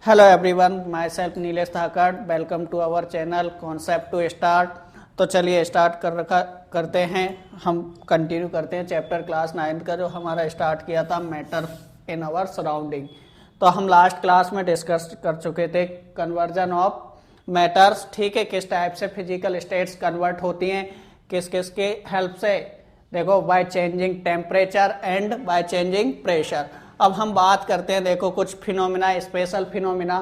Hello everyone, my self Nilesh Dhakad. Welcome to our channel concept to start. तो चलिए start करते हैं। हम कंटिन्यू करते हैं चैप्टर क्लास 9 का जो हमारा स्टार्ट किया था मैटर इन आवर सराउंडिंग। तो हम लास्ट क्लास में डिस्कस कर चुके थे कन्वर्जन ऑफ मैटर्स। ठीक है, किस टाइप से फिजिकल स्टेट्स कन्वर्ट होती हैं, किस किस के हेल्प से। देखो, by changing temperature and by changing pressure. अब हम बात करते हैं, देखो कुछ फिनोमिना, स्पेशल फिनोमिना,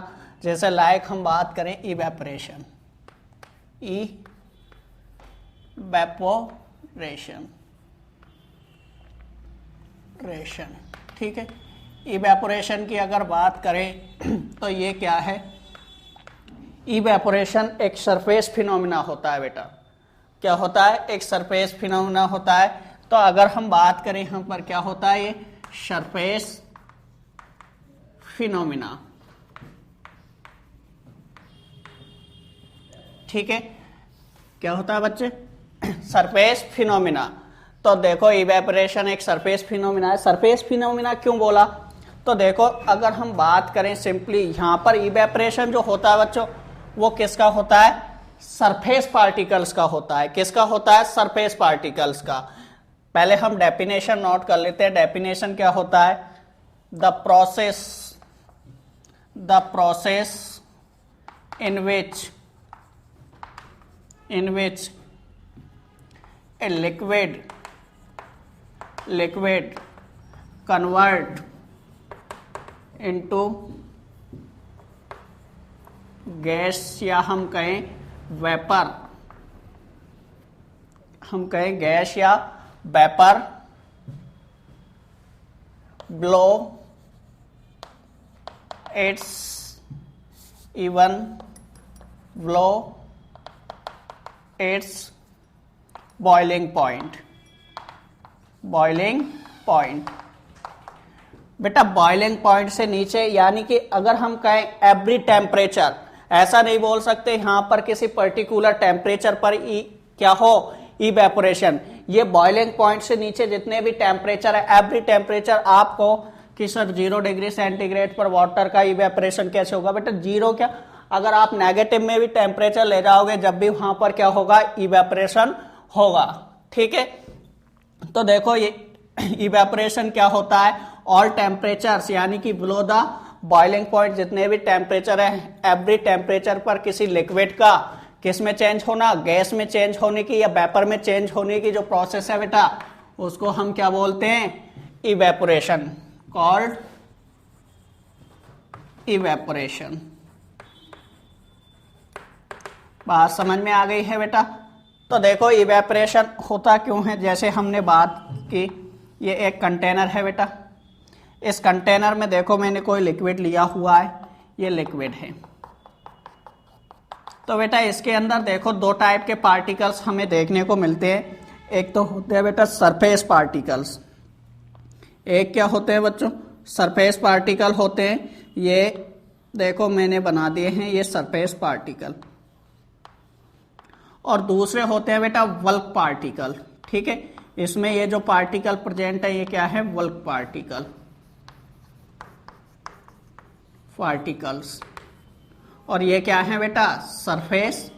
जैसे लाइक हम बात करें इवेपोरेशन। ठीक है, इवेपोरेशन की अगर बात करें तो ये क्या है। इवेपोरेशन एक सरफेस फिनोमिना होता है बेटा। क्या होता है? एक सरफेस फिनोमिना होता है। तो अगर हम बात करें यहाँ पर क्या होता है, ये सरफेस फिनोमिना। ठीक है, क्या होता है बच्चे? Surface phenomena. तो देखो, इवेपोरेशन एक सरफेस फिनोमिना है। सरफेस फिनोमिना क्यों बोला? तो देखो, अगर हम बात करें सिंपली, यहां पर इवेपोरेशन जो होता है बच्चों, वो किसका होता है? सरफेस पार्टिकल्स का होता है। किसका होता है? सरफेस पार्टिकल्स का। पहले हम डेफिनेशन नोट कर लेते हैं। डेफिनेशन क्या होता है? The process in which a liquid convert into gas, या हम कहें वेपर, गैस या vapour, blow its boiling point। बेटा बॉइलिंग पॉइंट से नीचे, यानी कि अगर हम कहें एवरी टेम्परेचर, ऐसा नहीं बोल सकते यहां पर किसी पर्टिकुलर टेम्परेचर पर क्या हो इवेपोरेशन। ये बॉइलिंग पॉइंट से नीचे जितने भी टेम्परेचर है, एवरी टेम्परेचर आपको कि सर 0 डिग्री सेंटीग्रेड पर वाटर का इवेपोरेशन कैसे होगा? बेटा जीरो क्या, अगर आप नेगेटिव में भी टेम्परेचर ले जाओगे, जब भी वहां पर क्या होगा? इवेपोरेशन होगा। ठीक है, तो देखो ये इवेपोरेशन क्या होता है? ऑल टेम्परेचर्स, यानी कि बिलो द बॉइलिंग पॉइंट जितने भी टेम्परेचर है, एवरी टेम्परेचर पर किसी लिक्विड का किस में चेंज होना? गैस में चेंज होने की या वेपर में चेंज होने की जो प्रोसेस है बेटा, उसको हम क्या बोलते हैं? Evaporation, called evaporation. बात समझ में आ गई है बेटा? तो देखो इवेपोरेशन होता क्यों है, जैसे हमने बात की, ये एक कंटेनर है बेटा। इस कंटेनर में देखो मैंने कोई लिक्विड लिया हुआ है, ये लिक्विड है। तो बेटा इसके अंदर देखो दो टाइप के पार्टिकल्स हमें देखने को मिलते हैं। एक तो होते हैं बेटा सरफेस पार्टिकल्स। एक क्या होते हैं बच्चों? सरफेस पार्टिकल होते हैं। ये देखो मैंने बना दिए हैं ये सरफेस पार्टिकल। और दूसरे होते हैं बेटा वल्क पार्टिकल। ठीक है, इसमें ये जो पार्टिकल प्रेजेंट है ये क्या है? Walk particles. और ये क्या है बेटा? Surface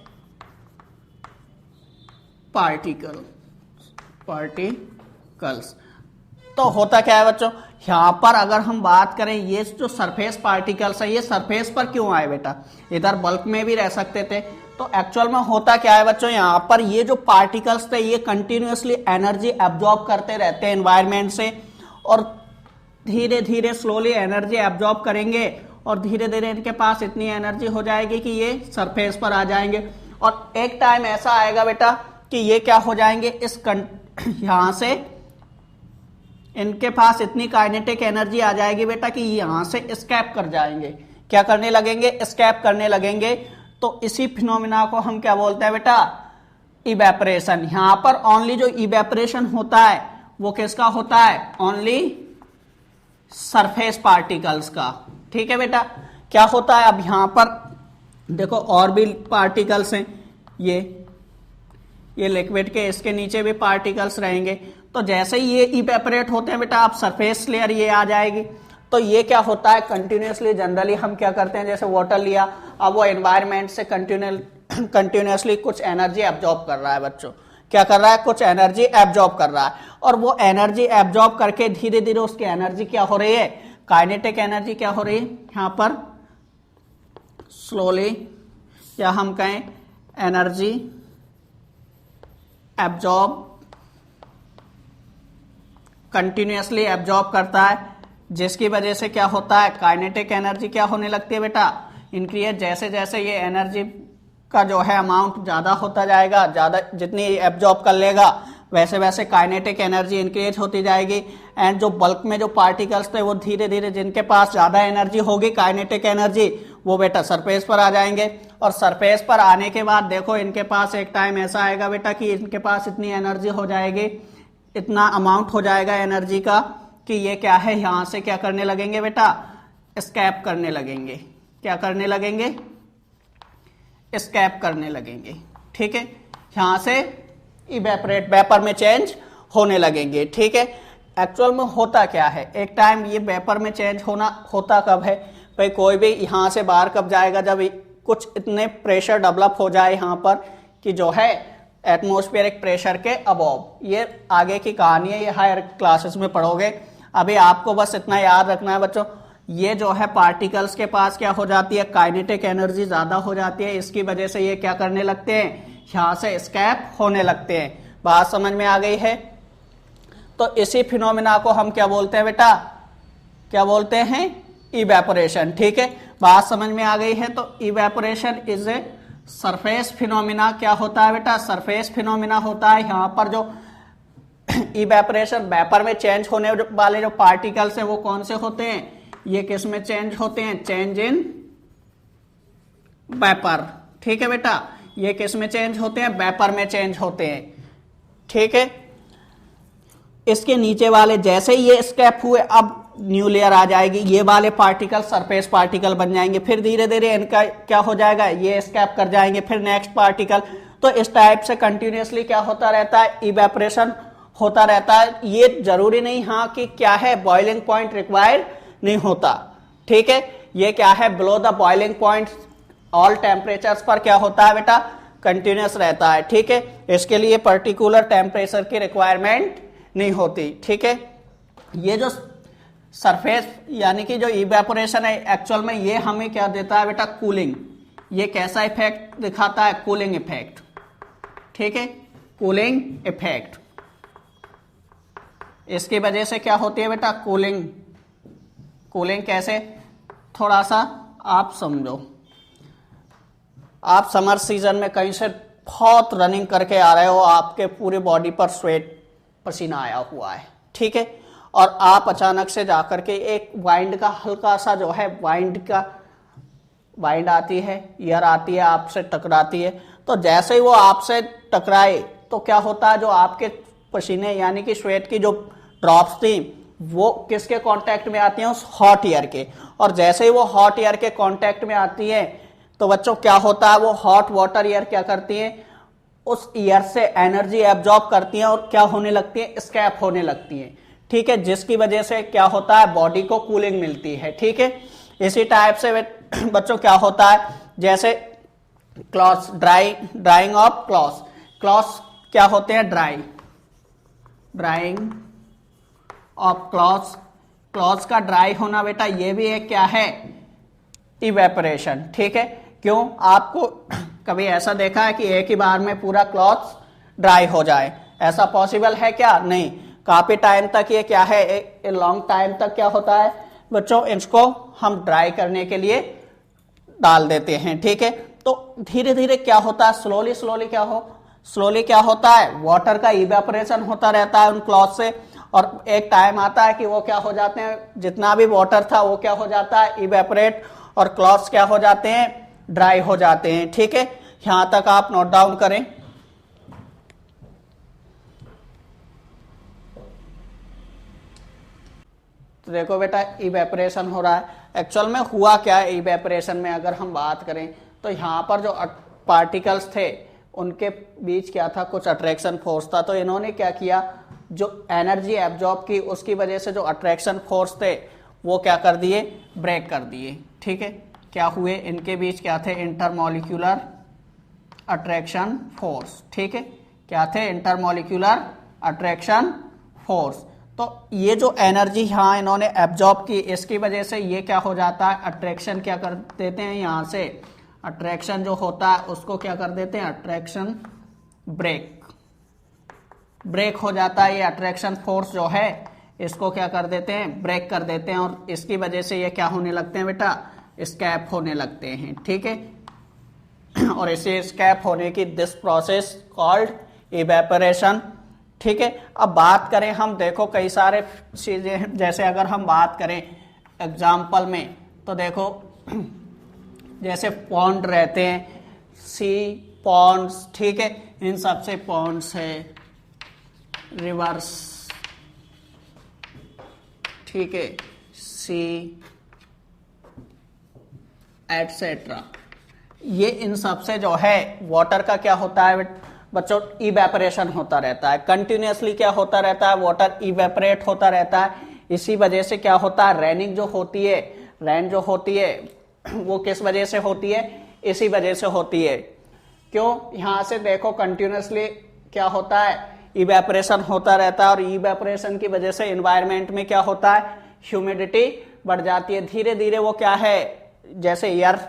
particles. तो होता क्या है बच्चों, यहां पर अगर हम बात करें, ये जो सरफेस पार्टिकल्स है ये सरफेस पर क्यों आए बेटा? इधर बल्क में भी रह सकते थे। तो एक्चुअल में होता क्या है बच्चों, यहां पर ये जो पार्टिकल्स थे ये कंटिन्यूअसली एनर्जी एब्जॉर्ब करते रहते हैं एनवायरनमेंट से, और धीरे धीरे स्लोली एनर्जी एब्जॉर्ब करेंगे, और धीरे धीरे इनके पास इतनी एनर्जी हो जाएगी कि ये सरफेस पर आ जाएंगे। और एक टाइम ऐसा आएगा बेटा कि ये क्या हो जाएंगे, यहां से इनके पास इतनी काइनेटिक एनर्जी आ जाएगी बेटा कि यहां से एस्केप कर जाएंगे। क्या करने लगेंगे? एस्केप करने लगेंगे। तो इसी फिनोमिना को हम क्या बोलते हैं बेटा? इवेपोरेशन। यहां पर ओनली जो इवेपोरेशन होता है वो किसका होता है? ओनली सरफेस पार्टिकल्स का। ठीक है बेटा, क्या होता है अब यहां पर देखो और भी पार्टिकल्स हैं, ये लिक्विड के इसके नीचे भी पार्टिकल्स रहेंगे। तो जैसे ही ये इवेपोरेट होते हैं बेटा, आप सरफेस लेयर ये आ जाएगी। तो ये क्या होता है, कंटिन्यूसली जनरली हम क्या करते हैं, जैसे वाटर लिया, अब वो एनवायरमेंट से कंटिन्यूसली कुछ एनर्जी एब्जॉर्ब कर रहा है बच्चों, क्या कर रहा है, कुछ एनर्जी एब्जॉर्ब कर रहा है, और वो एनर्जी एब्जॉर्ब करके धीरे धीरे उसकी एनर्जी क्या हो रही है, काइनेटिक एनर्जी क्या हो रही है यहाँ पर, स्लोली, या हम कहें एनर्जी एब्जॉर्ब, कंटिन्यूसली एब्जॉर्ब करता है, जिसकी वजह से क्या होता है, काइनेटिक एनर्जी क्या होने लगती है बेटा, इंक्रीज। जैसे जैसे ये एनर्जी का जो है अमाउंट ज्यादा होता जाएगा, ज्यादा जितनी एब्जॉर्ब कर लेगा वैसे वैसे काइनेटिक एनर्जी इंक्रीज होती जाएगी। एंड जो बल्क में जो पार्टिकल्स थे वो धीरे धीरे, जिनके पास ज्यादा एनर्जी होगी, काइनेटिक एनर्जी, वो बेटा सरफेस पर आ जाएंगे। और सरफेस पर आने के बाद देखो इनके पास एक टाइम ऐसा आएगा बेटा कि इनके पास इतनी एनर्जी हो जाएगी, इतना अमाउंट हो जाएगा एनर्जी का कि ये क्या है, यहां से क्या करने लगेंगे बेटा, एस्केप करने लगेंगे। क्या करने लगेंगे, एस्केप करने लगेंगे। ठीक है, यहां से इवेपोरेट, वेपर में चेंज होने लगेंगे। ठीक है, एक्चुअल में होता क्या है, एक टाइम ये वेपर में चेंज होता कब है भाई, कोई भी यहां से बाहर कब जाएगा, जब कुछ इतने प्रेशर डेवलप हो जाए यहां पर कि जो है एटमॉस्फेरिक प्रेशर के अबव। ये आगे की कहानी है, ये हायर क्लासेस में पढ़ोगे। अभी आपको बस इतना याद रखना है बच्चों, ये जो है पार्टिकल्स के पास क्या हो जाती है, काइनेटिक एनर्जी ज्यादा हो जाती है, इसकी वजह से ये क्या करने लगते हैं, यहां से एस्केप होने लगते हैं। बात समझ में आ गई है। तो इसी फिनोमिना को हम क्या बोलते हैं बेटा, क्या बोलते हैं, इवेपोरेशन। ठीक है, बात समझ में आ गई है। तो evaporation is a surface phenomena. क्या होता है बेटा, सरफेस फिनोमिना होता है। यहां पर जो इवेपोरेशन, वेपर में चेंज होने वाले जो पार्टिकल्स हैं वो कौन से होते हैं, ये किस में चेंज होते हैं, चेंज इन वेपर। ठीक है बेटा, ये किस में चेंज होते हैं, वेपर में चेंज होते हैं। ठीक है, इसके नीचे वाले जैसे ही ये स्टेप हुए, अब न्यू लेयर आ जाएगी, ये वाले पार्टिकल सरफेस पार्टिकल बन जाएंगे, फिर धीरे धीरे इनका क्या हो जाएगा, ये स्केप कर जाएंगे, फिर नेक्स्ट पार्टिकल। तो इस टाइप से कंटिन्यूसली क्या होता रहता है, इवेपोरेशन होता रहता है। ये जरूरी नहीं हाँ कि क्या है, बॉइलिंग पॉइंट रिक्वायर्ड नहीं होता। ठीक है, ये क्या है, below the boiling point all temperatures पर क्या होता है बेटा, कंटिन्यूस रहता है। ठीक है, इसके लिए पर्टिकुलर टेम्परेचर की रिक्वायरमेंट नहीं होती। ठीक है, ये जो सरफेस यानी कि जो इवेपोरेशन है, एक्चुअल में ये हमें क्या देता है बेटा, कूलिंग। ये कैसा इफेक्ट दिखाता है, कूलिंग इफेक्ट। ठीक है, कूलिंग इफेक्ट, इसकी वजह से क्या होती है बेटा, कूलिंग। कूलिंग कैसे, थोड़ा सा आप समझो। आप समर सीजन में कहीं से बहुत रनिंग करके आ रहे हो, आपके पूरी बॉडी पर स्वेट, पसीना आया हुआ है। ठीक है, और आप अचानक से जाकर के एक वाइंड का हल्का सा जो है, वाइंड आती है, एयर आती है, आपसे टकराती है। तो जैसे ही वो आपसे टकराए तो क्या होता है, जो आपके पसीने यानी कि स्वेट की जो ड्रॉप्स थी वो किसके कांटेक्ट में आती हैं, उस हॉट एयर के। और जैसे ही वो हॉट एयर के कांटेक्ट में आती है तो बच्चों क्या होता है, वो हॉट वाटर एयर क्या करती है, उस एयर से एनर्जी एब्जॉर्ब करती हैं और क्या होने लगती है, स्केप होने लगती हैं। ठीक है, जिसकी वजह से क्या होता है, बॉडी को कूलिंग मिलती है। ठीक है, इसी टाइप से बच्चों क्या होता है, जैसे क्लॉथ्स, ड्राइंग ऑफ क्लॉथ्स क्या होते हैं, ड्राइंग ऑफ क्लॉथ्स का ड्राई होना बेटा, ये भी एक क्या है, इवेपोरेशन। ठीक है, क्यों, आपको कभी ऐसा देखा है कि एक ही बार में पूरा क्लॉथ्स ड्राई हो जाए, ऐसा पॉसिबल है क्या, नहीं। काफी टाइम तक ये क्या है, एक लॉन्ग टाइम तक क्या होता है बच्चों, इसको हम ड्राई करने के लिए डाल देते हैं। ठीक है, तो धीरे धीरे क्या होता है, स्लोली क्या होता है, वाटर का इवेपोरेशन होता रहता है उन क्लॉथ से। और एक टाइम आता है कि वो क्या हो जाते हैं, जितना भी वाटर था वो क्या हो जाता है, इवेपोरेट, और क्लॉथ्स क्या हो जाते हैं, ड्राई हो जाते हैं। ठीक है, यहां तक आप नोट डाउन करें। तो देखो बेटा, इवेपोरेशन हो रहा है। एक्चुअल में हुआ क्या है, इवेपोरेशन में अगर हम बात करें तो यहां पर जो पार्टिकल्स थे उनके बीच क्या था, कुछ अट्रैक्शन फोर्स था। तो इन्होंने क्या किया, जो एनर्जी एब्जॉर्ब की, उसकी वजह से जो अट्रैक्शन फोर्स थे वो क्या कर दिए, ब्रेक कर दिए। ठीक है, क्या हुए, इनके बीच क्या थे, इंटरमॉलिक्यूलर अट्रैक्शन फोर्स। ठीक है, क्या थे, इंटरमॉलिक्यूलर अट्रैक्शन फोर्स। तो ये जो एनर्जी यहाँ इन्होंने एब्जॉर्ब की, इसकी वजह से ये क्या हो जाता है, अट्रैक्शन क्या कर देते हैं, यहाँ से अट्रैक्शन जो होता है उसको क्या कर देते हैं, अट्रैक्शन ब्रेक हो जाता है। ये अट्रैक्शन फोर्स जो है इसको क्या कर देते हैं, ब्रेक कर देते हैं, और इसकी वजह से ये क्या होने लगते हैं बेटा, स्कैप होने लगते हैं। ठीक है, और इसे स्कैप होने की दिस प्रोसेस कॉल्ड इवेपोरेशन। ठीक है, अब बात करें हम, देखो कई सारे चीजें, जैसे अगर हम बात करें एग्जाम्पल में, तो देखो जैसे पॉन्ड रहते हैं, सी पॉन्ड्स, ठीक है, इन सबसे पॉन्ड्स है, रिवर्स, ठीक है, सी एटसेट्रा, ये इन सबसे जो है वाटर का क्या होता है बच्चों, इवेपोरेशन होता रहता है, कंटिन्यूअसली क्या होता रहता है, वाटर इवेपोरेट होता रहता है। इसी वजह से क्या होता है, रेनिंग जो होती है, रेन जो होती है वो किस वजह से होती है, इसी वजह से होती है। क्यों, यहां से देखो कंटिन्यूअसली क्या होता है, इवेपोरेशन होता रहता है, और इवेपोरेशन की वजह से एनवायरनमेंट में क्या होता है, ह्यूमिडिटी बढ़ जाती है। धीरे धीरे वो क्या है, जैसे एयर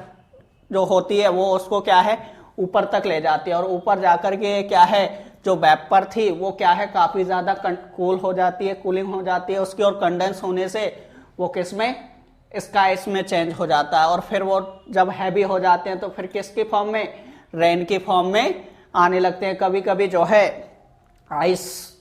जो होती है वो उसको क्या है, ऊपर तक ले जाती है, और ऊपर जाकर के क्या है, जो वेपर थी वो क्या है, काफी ज्यादा कूल हो जाती है, कूलिंग हो जाती है उसकी, और कंडेंस होने से वो किस में, स्काइस में चेंज हो जाता है, और फिर वो जब हैवी हो जाते हैं तो फिर किसकी फॉर्म में, रेन की फॉर्म में आने लगते हैं। कभी कभी जो है आइस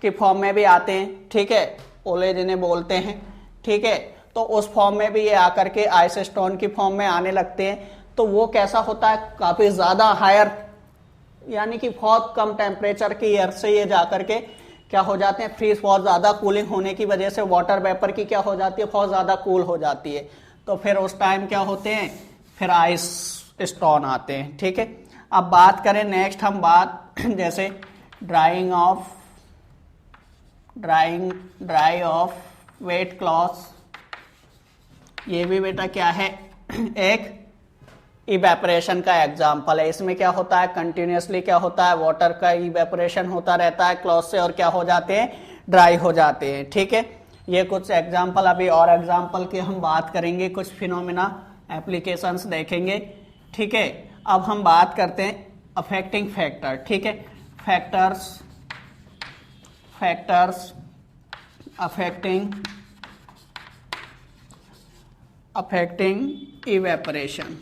की फॉर्म में भी आते हैं। ठीक है, ओले जिन्हें बोलते हैं। ठीक है, तो उस फॉर्म में भी ये आकर के आइस स्टोन की फॉर्म में आने लगते हैं। तो वो कैसा होता है, काफी ज्यादा हायर, यानी कि बहुत कम टेम्परेचर की एयर से ये जाकर के क्या हो जाते हैं, फ्रीज, बहुत ज्यादा कूलिंग होने की वजह से वाटर वेपर की क्या हो जाती है, बहुत ज्यादा कूल हो जाती है। तो फिर उस टाइम क्या होते हैं, फिर आइस स्टोन आते हैं। ठीक है, अब बात करें नेक्स्ट हम बात जैसे ड्राई ऑफ वेट क्लॉथ, ये भी बेटा क्या है, एक इवेपोरेशन का एग्जाम्पल है। इसमें क्या होता है, कंटिन्यूअसली क्या होता है, वाटर का इवेपोरेशन होता रहता है क्लॉथ से, और क्या हो जाते हैं, ड्राई हो जाते हैं। ठीक है, ये कुछ एग्जाम्पल, अभी और एग्जाम्पल की हम बात करेंगे, कुछ फिनोमिना एप्लीकेशंस देखेंगे। ठीक है, अब हम बात करते हैं अफेक्टिंग फैक्टर। ठीक है, फैक्टर्स अफेक्टिंग इवेपोरेशन।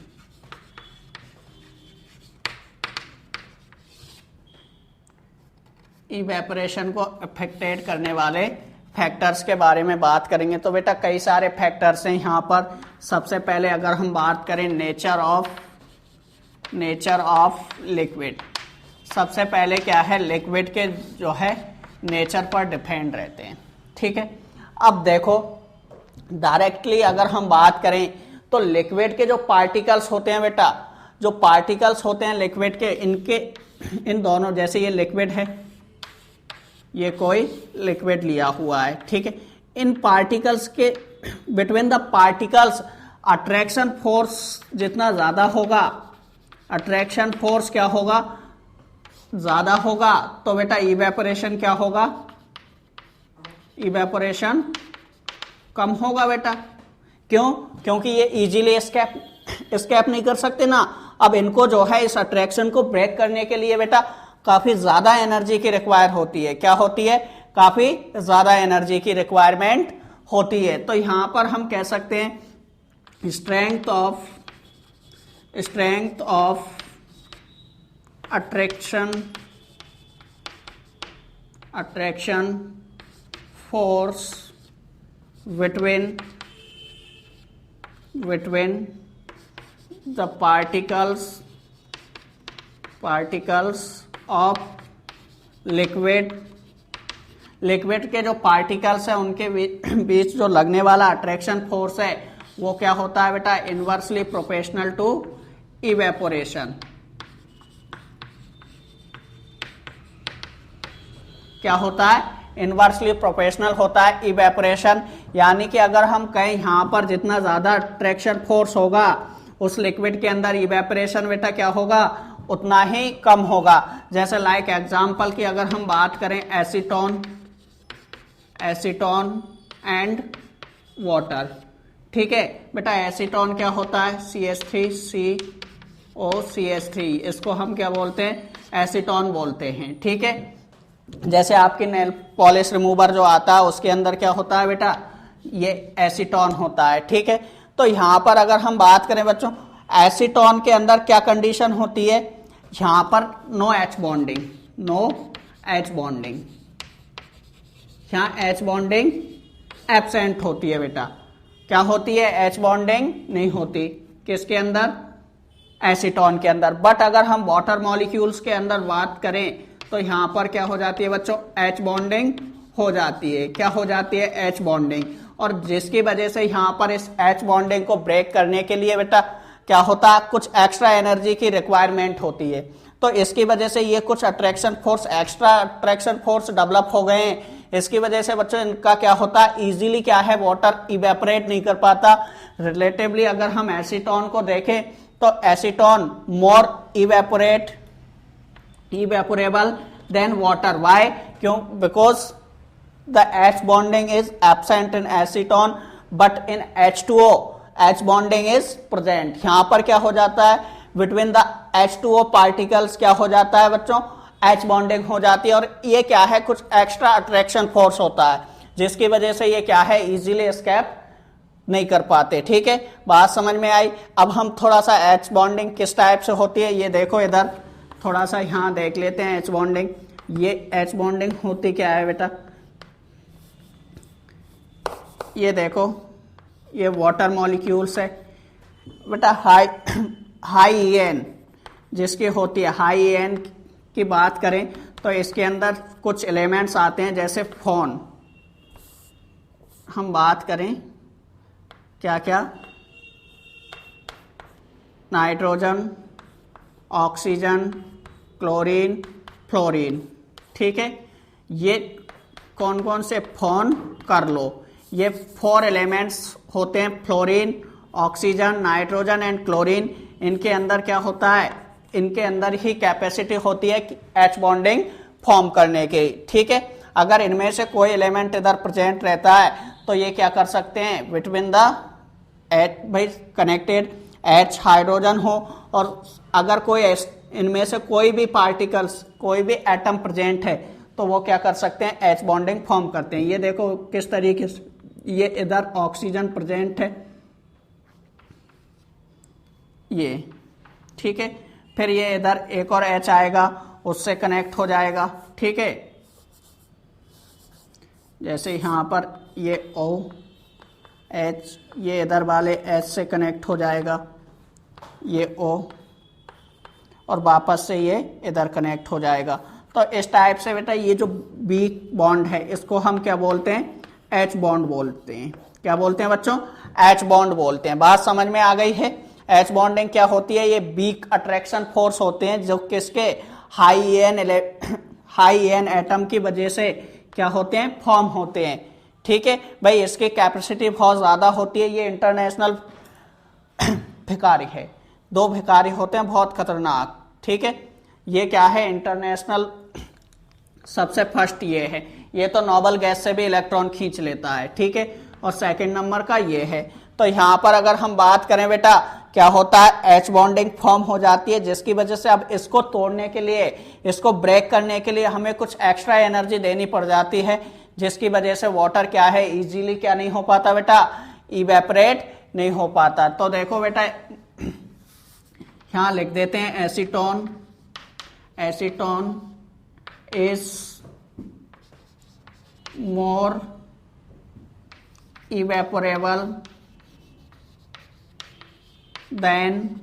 इवेपोरेशन को अफेक्टेड करने वाले फैक्टर्स के बारे में बात करेंगे। तो बेटा कई सारे फैक्टर्स हैं यहाँ पर। सबसे पहले अगर हम बात करें नेचर ऑफ लिक्विड, सबसे पहले क्या है, लिक्विड के जो है नेचर पर डिपेंड रहते हैं। ठीक है, अब देखो डायरेक्टली अगर हम बात करें तो लिक्विड के जो पार्टिकल्स होते हैं बेटा, जो पार्टिकल्स होते हैं लिक्विड के, इन दोनों, जैसे ये लिक्विड है, ये कोई लिक्विड लिया हुआ है। ठीक है, इन पार्टिकल्स के between the particles attraction force जितना ज्यादा होगा, अट्रैक्शन फोर्स क्या होगा, ज्यादा होगा, तो बेटा इवेपोरेशन क्या होगा, इवेपोरेशन कम होगा बेटा। क्यों, क्योंकि ये इजीली एस्केप नहीं कर सकते ना। अब इनको जो है इस अट्रैक्शन को ब्रेक करने के लिए बेटा काफी ज्यादा एनर्जी की रिक्वायर होती है। क्या होती है, काफी ज्यादा एनर्जी की रिक्वायरमेंट होती है। तो यहां पर हम कह सकते हैं strength of attraction force between the particles of liquid के जो पार्टिकल्स है उनके बीच जो लगने वाला अट्रैक्शन फोर्स है वो क्या होता है बेटा, इनवर्सली प्रोपोर्शनल टू इवेपोरेशन। क्या होता है, इनवर्सली प्रोपोर्शनल होता है इवेपोरेशन, यानी कि अगर हम कहें यहाँ पर जितना ज्यादा अट्रैक्शन फोर्स होगा उस लिक्विड के अंदर इवेपोरेशन बेटा क्या होगा उतना ही कम होगा। जैसे लाइक एग्जांपल की अगर हम बात करें एसीटोन एंड वाटर, ठीक है बेटा। एसीटोन क्या होता है CH3COCH3, इसको हम क्या बोलते हैं एसीटोन बोलते हैं, ठीक है। जैसे आपकी नेल पॉलिश रिमूवर जो आता है उसके अंदर क्या होता है बेटा ये एसीटोन होता है, ठीक है। तो यहां पर अगर हम बात करें बच्चों एसीटोन के अंदर क्या कंडीशन होती है, यहां पर नो एच बॉन्डिंग, यहां एच बॉन्डिंग एब्सेंट होती है बेटा। क्या होती है एच बॉन्डिंग नहीं होती किसके अंदर एसीटोन के अंदर। बट अगर हम वाटर मॉलिक्यूल्स के अंदर बात करें तो यहां पर क्या हो जाती है बच्चों एच बॉन्डिंग हो जाती है। क्या हो जाती है एच बॉन्डिंग, और जिसकी वजह से यहां पर इस एच बॉन्डिंग को ब्रेक करने के लिए बेटा क्या होता है कुछ एक्स्ट्रा एनर्जी की रिक्वायरमेंट होती है। तो इसकी वजह से ये कुछ एक्स्ट्रा अट्रैक्शन फोर्स डेवलप हो गए हैं। इसकी वजह से बच्चों इनका क्या होता है इजीली क्या है वाटर इवेपोरेट नहीं कर पाता। रिलेटिवली अगर हम एसीटोन को देखें तो acetone more evaporable than water. Why? क्यों? Because the H bonding is absent in acetone but in H2O H bonding is present. यहां पर क्या हो जाता है बिटवीन द H2O पार्टिकल्स क्या हो जाता है बच्चों एच बॉन्डिंग हो जाती है, और ये क्या है कुछ एक्स्ट्रा अट्रैक्शन फोर्स होता है जिसकी वजह से ये क्या है इजीली एस्केप नहीं कर पाते, ठीक है। बात समझ में आई। अब हम थोड़ा सा एच बॉन्डिंग किस टाइप से होती है ये देखो, इधर थोड़ा सा यहां देख लेते हैं एच बॉन्डिंग। ये एच बॉन्डिंग होती क्या है बेटा, ये देखो ये वाटर मॉलिक्यूल्स है बेटा। हाई EN जिसकी होती है हाई EN की बात करें तो इसके अंदर कुछ एलिमेंट्स आते हैं जैसे फोन। हम बात करें क्या क्या नाइट्रोजन, ऑक्सीजन, क्लोरीन, फ्लोरीन, ठीक है। ये कौन कौन से फोन कर लो, ये 4 एलिमेंट्स होते हैं fluorine, oxygen, nitrogen and chlorine. इनके अंदर क्या होता है इनके अंदर ही कैपेसिटी होती है एच बॉन्डिंग फॉर्म करने की, ठीक है। अगर इनमें से कोई एलिमेंट इधर प्रेजेंट रहता है तो ये क्या कर सकते हैं बिटवीन द एच भाई कनेक्टेड एच हाइड्रोजन हो, और अगर कोई इनमें से कोई भी पार्टिकल्स कोई भी एटम प्रेजेंट है तो वो क्या कर सकते हैं एच बॉन्डिंग फॉर्म करते हैं। ये देखो किस तरीके से ये इधर ऑक्सीजन प्रेजेंट है ये, ठीक है। फिर ये इधर एक और H आएगा उससे कनेक्ट हो जाएगा, ठीक है। जैसे यहां पर ये OH ये इधर वाले H से कनेक्ट हो जाएगा ये O, और वापस से ये इधर कनेक्ट हो जाएगा। तो इस टाइप से बेटा ये जो वीक बॉन्ड है इसको हम क्या बोलते हैं H बॉन्ड बोलते हैं। क्या बोलते हैं बच्चों H बॉन्ड बोलते हैं। बात समझ में आ गई है। एच बॉन्डिंग क्या होती है, ये वीक अट्रैक्शन फोर्स होते हैं जो किसके हाई एन एटम की वजह से क्या होते हैं फॉर्म होते हैं, ठीक है भाई। इसकी कैपेसिटी बहुत ज्यादा होती है। ये इंटरनेशनल भिखारी है, 2 भिखारी होते हैं बहुत खतरनाक, ठीक है। ये क्या है इंटरनेशनल सबसे फर्स्ट ये है, ये तो नोबल गैस से भी इलेक्ट्रॉन खींच लेता है, ठीक है। और सेकंड नंबर का ये है। तो यहां पर अगर हम बात करें बेटा क्या होता है एच बॉन्डिंग फॉर्म हो जाती है जिसकी वजह से अब इसको तोड़ने के लिए इसको ब्रेक करने के लिए हमें कुछ एक्स्ट्रा एनर्जी देनी पड़ जाती है, जिसकी वजह से वाटर क्या है इजीली क्या नहीं हो पाता बेटा इवेपोरेट नहीं हो पाता। तो देखो बेटा यहां लिख देते हैं acetone is more evaporable than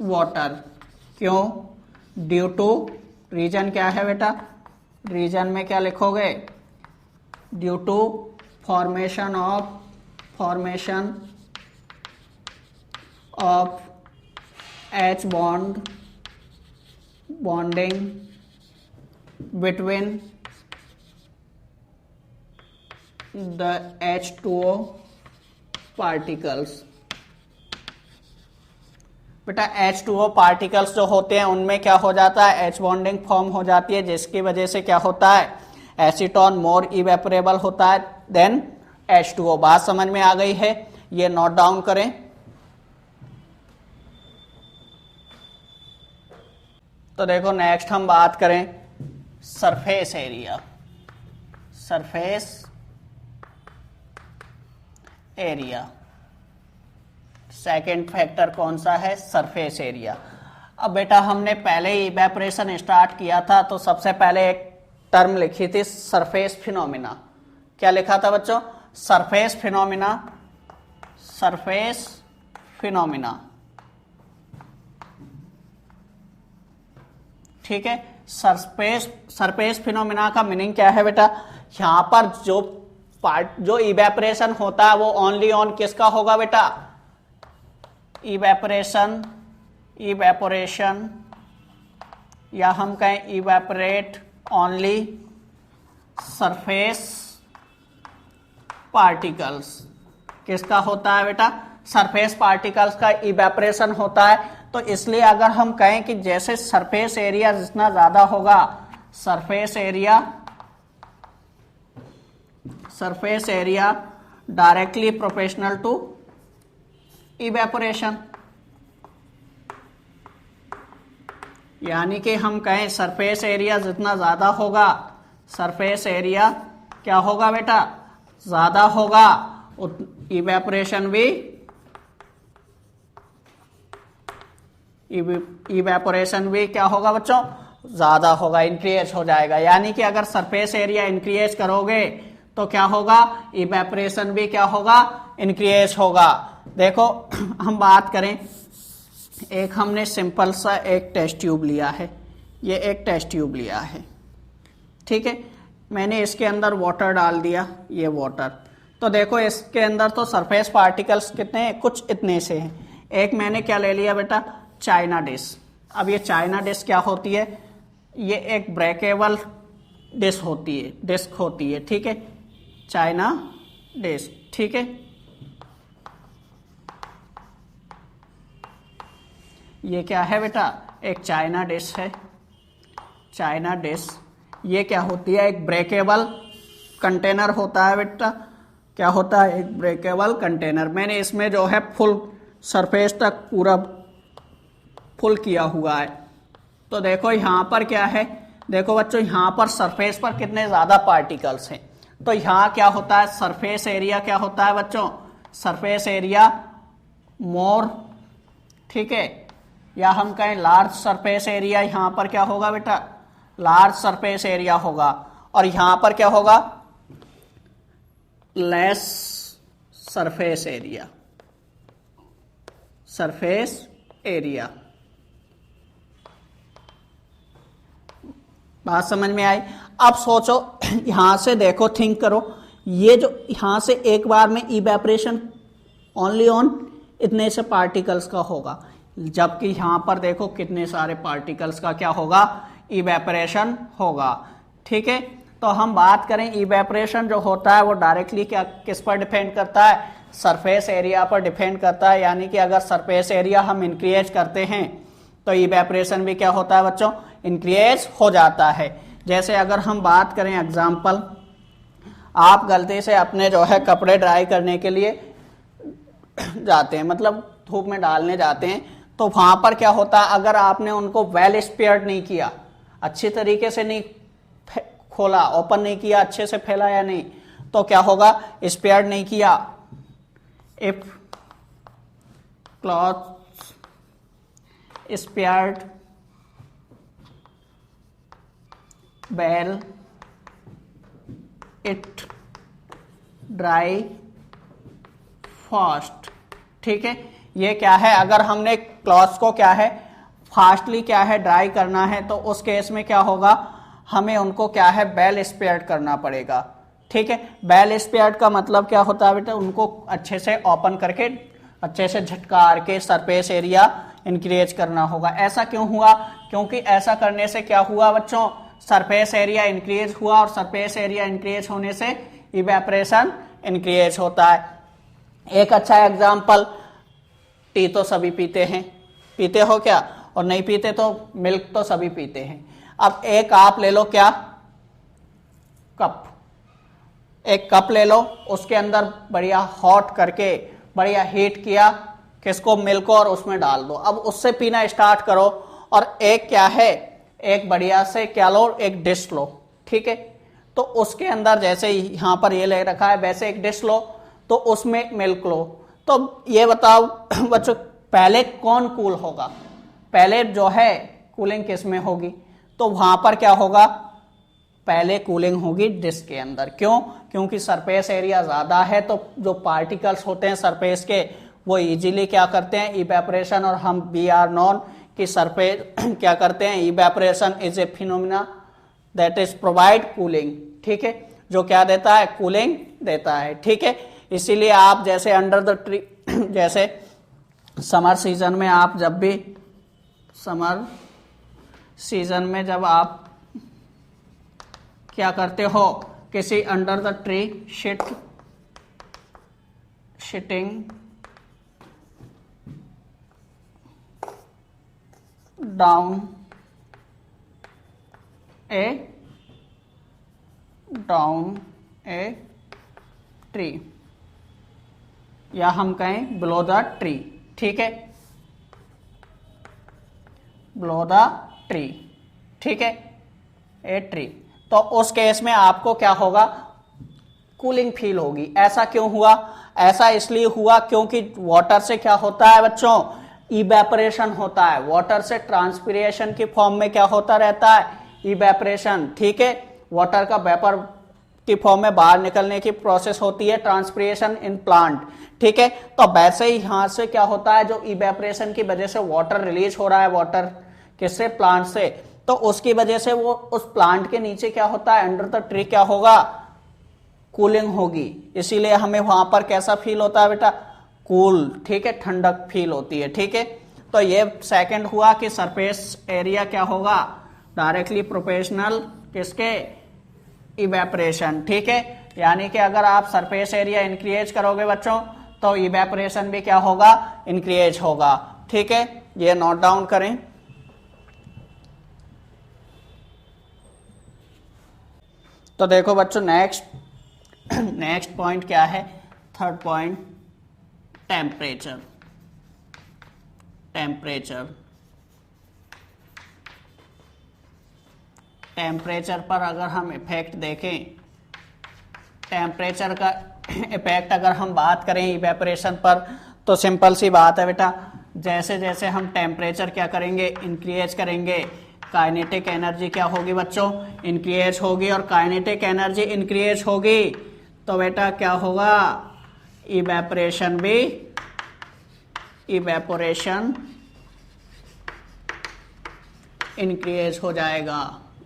water. क्यों? ड्यू टू रीजन क्या है बेटा, रीजन में क्या लिखोगे due to formation of H bonding between the H2O particles. बेटा H2O पार्टिकल्स जो होते हैं उनमें क्या हो जाता है, H बॉन्डिंग फॉर्म हो जाती है, जिसकी वजह से क्या होता है, एसीटोन मोर इवेपोरेबल होता है देन H2O। बात समझ में आ गई है, ये नोट डाउन करें। तो देखो नेक्स्ट हम बात करें surface area. Surface area second factor कौन सा है, सरफेस एरिया। अब बेटा हमने पहले ही इवेपोरेशन स्टार्ट किया था तो सबसे पहले एक टर्म लिखी थी सरफेस फिनोमिना। क्या लिखा था बच्चों, सरफेस फिनोमिना। सरफेस फिनोमिना, ठीक है। सरफेस फिनोमिना का मीनिंग क्या है बेटा, यहां पर जो इवेपोरेशन होता है वो ओनली ऑन किसका होगा बेटा, इवेपोरेशन या हम कहें इवेपोरेट ओनली सरफेस पार्टिकल्स। किसका होता है बेटा, सरफेस पार्टिकल्स का इवेपोरेशन होता है। तो इसलिए अगर हम कहें कि जैसे सरफेस एरिया जितना ज्यादा होगा, surface area directly proportional to evaporation. यानी कि हम कहें सरफेस एरिया जितना ज्यादा होगा, सरफेस एरिया क्या होगा बेटा, ज्यादा होगा, इवेपोरेशन भी क्या होगा बच्चों, ज्यादा होगा, इंक्रीज हो जाएगा। यानी कि अगर सरफेस एरिया इंक्रीज करोगे तो क्या होगा, इवेपोरेशन भी क्या होगा, इंक्रीज होगा। देखो हम बात करें, एक हमने सिंपल सा एक टेस्ट ट्यूब लिया है, ये एक टेस्ट ट्यूब लिया है, ठीक है। मैंने इसके अंदर वाटर डाल दिया, ये वाटर। तो देखो इसके अंदर तो सरफेस पार्टिकल्स कितने हैं, कुछ इतने से हैं। एक मैंने क्या ले लिया बेटा, चाइना डिश। अब ये चाइना डिश क्या होती है, ये एक ब्रेकेबल डिश होती है, डिस्क होती है, ठीक है, चाइना डिश, ठीक है। ये क्या है बेटा, एक चाइना डिश है, चाइना डिश। ये क्या होती है, एक ब्रेकेबल कंटेनर होता है बेटा, क्या होता है, एक ब्रेकेबल कंटेनर। मैंने इसमें जो है फुल सरफेस तक पूरा फुल किया हुआ है। तो देखो यहां पर क्या है, देखो बच्चों यहां पर सरफेस पर कितने ज्यादा पार्टिकल्स हैं। तो यहां क्या होता है, सरफेस एरिया क्या होता है बच्चों, सरफेस एरिया मोर, ठीक है, या हम कहें लार्ज सरफेस एरिया। यहां पर क्या होगा बेटा, लार्ज सरफेस एरिया होगा। और यहां पर क्या होगा, less surface area, surface area. बात समझ में आई। अब सोचो यहां से देखो, थिंक करो, ये जो यहां से एक बार में इवेपोरेशन ओनली ऑन इतने से पार्टिकल्स का होगा, जबकि यहां पर देखो कितने सारे पार्टिकल्स का क्या होगा, इवेपोरेशन होगा, ठीक है। तो हम बात करें इवेपोरेशन जो होता है वो डायरेक्टली क्या किस पर डिपेंड करता है, सरफेस एरिया पर डिपेंड करता है। यानी कि अगर सरफेस एरिया हम इंक्रीज करते हैं तो इवेपोरेशन भी क्या होता है बच्चों, इंक्रीज हो जाता है। जैसे अगर हम बात करें एग्जाम्पल, आप गलती से अपने जो है कपड़े ड्राई करने के लिए जाते हैं, मतलब धूप में डालने जाते हैं, तो वहां पर क्या होता है, अगर आपने उनको वेल स्पेयर्ड नहीं किया, अच्छी तरीके से नहीं खोला, ओपन नहीं किया, अच्छे से फैलाया नहीं, तो क्या होगा, स्पेयर्ड नहीं किया, if cloth spared well it dry fast, ठीक है। ये क्या है, अगर हमने क्लॉथ्स को क्या है फास्टली क्या है ड्राई करना है, तो उस केस में क्या होगा, हमें उनको क्या है वेल स्पेयर्ड करना पड़ेगा, ठीक है। वेल स्पेयर्ड का मतलब क्या होता है बेटा, उनको अच्छे से ओपन करके अच्छे से झटकार के सरफेस एरिया इंक्रीज करना होगा। ऐसा क्यों हुआ, क्योंकि ऐसा करने से क्या हुआ बच्चों, सरफेस एरिया इंक्रीज हुआ, और सरफेस एरिया इंक्रीज होने से इवेपरेशन इंक्रीज होता है। एक अच्छा एग्जाम्पल, टी तो सभी पीते हैं, पीते हो क्या? और नहीं पीते तो मिल्क तो सभी पीते हैं। अब एक आप ले लो, क्या? कप। एक कप ले लो, उसके अंदर बढ़िया हॉट करके बढ़िया हीट किया, किसको? मिल्क को, और उसमें डाल दो। अब उससे पीना स्टार्ट करो। और एक क्या है, एक बढ़िया से क्या लो, एक डिश लो, ठीक है? तो उसके अंदर जैसे यहां पर ये ले रखा है वैसे एक डिश लो, तो उसमें मिल्क लो। तो ये बताओ बच्चों, पहले कौन कूल होगा? पहले जो है कूलिंग किस में होगी? तो वहां पर क्या होगा? पहले कूलिंग होगी डिश के अंदर। क्यों? क्योंकि सरफेस एरिया ज्यादा है, तो जो पार्टिकल्स होते हैं सरफेस के वो इजीली क्या करते हैं? इवेपोरेशन। और हम वी आर नोन कि सरफेस क्या करते हैं? Evaporation is a phenomena that is provide cooling, ठीक है? जो क्या देता है? कूलिंग देता है, ठीक है? इसीलिए आप जैसे अंडर द ट्री, जैसे समर सीजन में आप जब भी समर सीजन में जब आप क्या करते हो? किसी under the tree sitting down a tree, या हम कहें बिलो द ट्री, ठीक है? बिलो द ट्री, ठीक है? A tree. तो उस केस में आपको क्या होगा? कूलिंग फील होगी। ऐसा क्यों हुआ? ऐसा इसलिए हुआ क्योंकि वाटर से क्या होता है बच्चों? इवेपोरेशन होता है। वाटर से ट्रांसपिरेशन की फॉर्म में क्या होता रहता है? इवेपोरेशन, ठीक है? वाटर का वेपर की फॉर्म में बाहर निकलने की प्रोसेस होती है ट्रांसपिरेशन इन प्लांट, ठीक है? तो वैसे ही यहां से क्या होता है? जो इवेपोरेशन की वजह से वाटर रिलीज हो रहा है, वाटर किससे? प्लांट से। तो उसकी वजह से वो उस प्लांट के नीचे क्या होता है? अंडर द ट्री क्या होगा? कूलिंग होगी। इसीलिए हमें वहां पर कैसा फील होता है बेटा? कूल, ठीक है? ठंडक फील होती है, ठीक है? तो ये सेकंड हुआ कि सरफेस एरिया क्या होगा? डायरेक्टली प्रोपोर्शनल किसके? इवेपोरेशन, ठीक है? यानी कि अगर आप सरफेस एरिया इंक्रीज करोगे बच्चों तो इवेपोरेशन भी क्या होगा? इंक्रीज होगा, ठीक है? ये नोट डाउन करें। तो देखो बच्चों, नेक्स्ट पॉइंट क्या है? Third point, temperature. टेम्परेचर पर अगर हम इफेक्ट देखें, टेम्परेचर का इफेक्ट अगर हम बात करें इवेपोरेशन पर, तो सिंपल सी बात है बेटा, जैसे जैसे हम टेम्परेचर क्या करेंगे? इंक्रीज करेंगे, काइनेटिक एनर्जी क्या होगी बच्चों? इंक्रीज होगी। और काइनेटिक एनर्जी इंक्रीज होगी तो बेटा क्या होगा? इवेपोरेशन इंक्रीज हो जाएगा,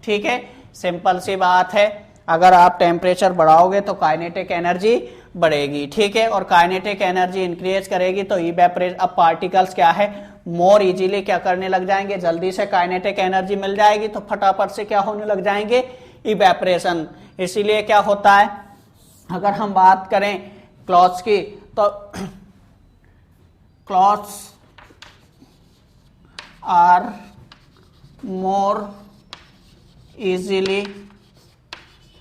ठीक है? सिंपल सी बात है, अगर आप टेम्परेचर बढ़ाओगे तो काइनेटिक एनर्जी बढ़ेगी, ठीक है? और काइनेटिक एनर्जी इंक्रीज करेगी तो इवेपोरेट, अब पार्टिकल्स क्या है? मोर इजीली क्या करने लग जाएंगे? जल्दी से काइनेटिक एनर्जी मिल जाएगी तो फटाफट से क्या होने लग जाएंगे? इवेपोरेशन। इसीलिए क्या होता है, अगर हम बात करें क्लॉथ्स की, तो clothes are more easily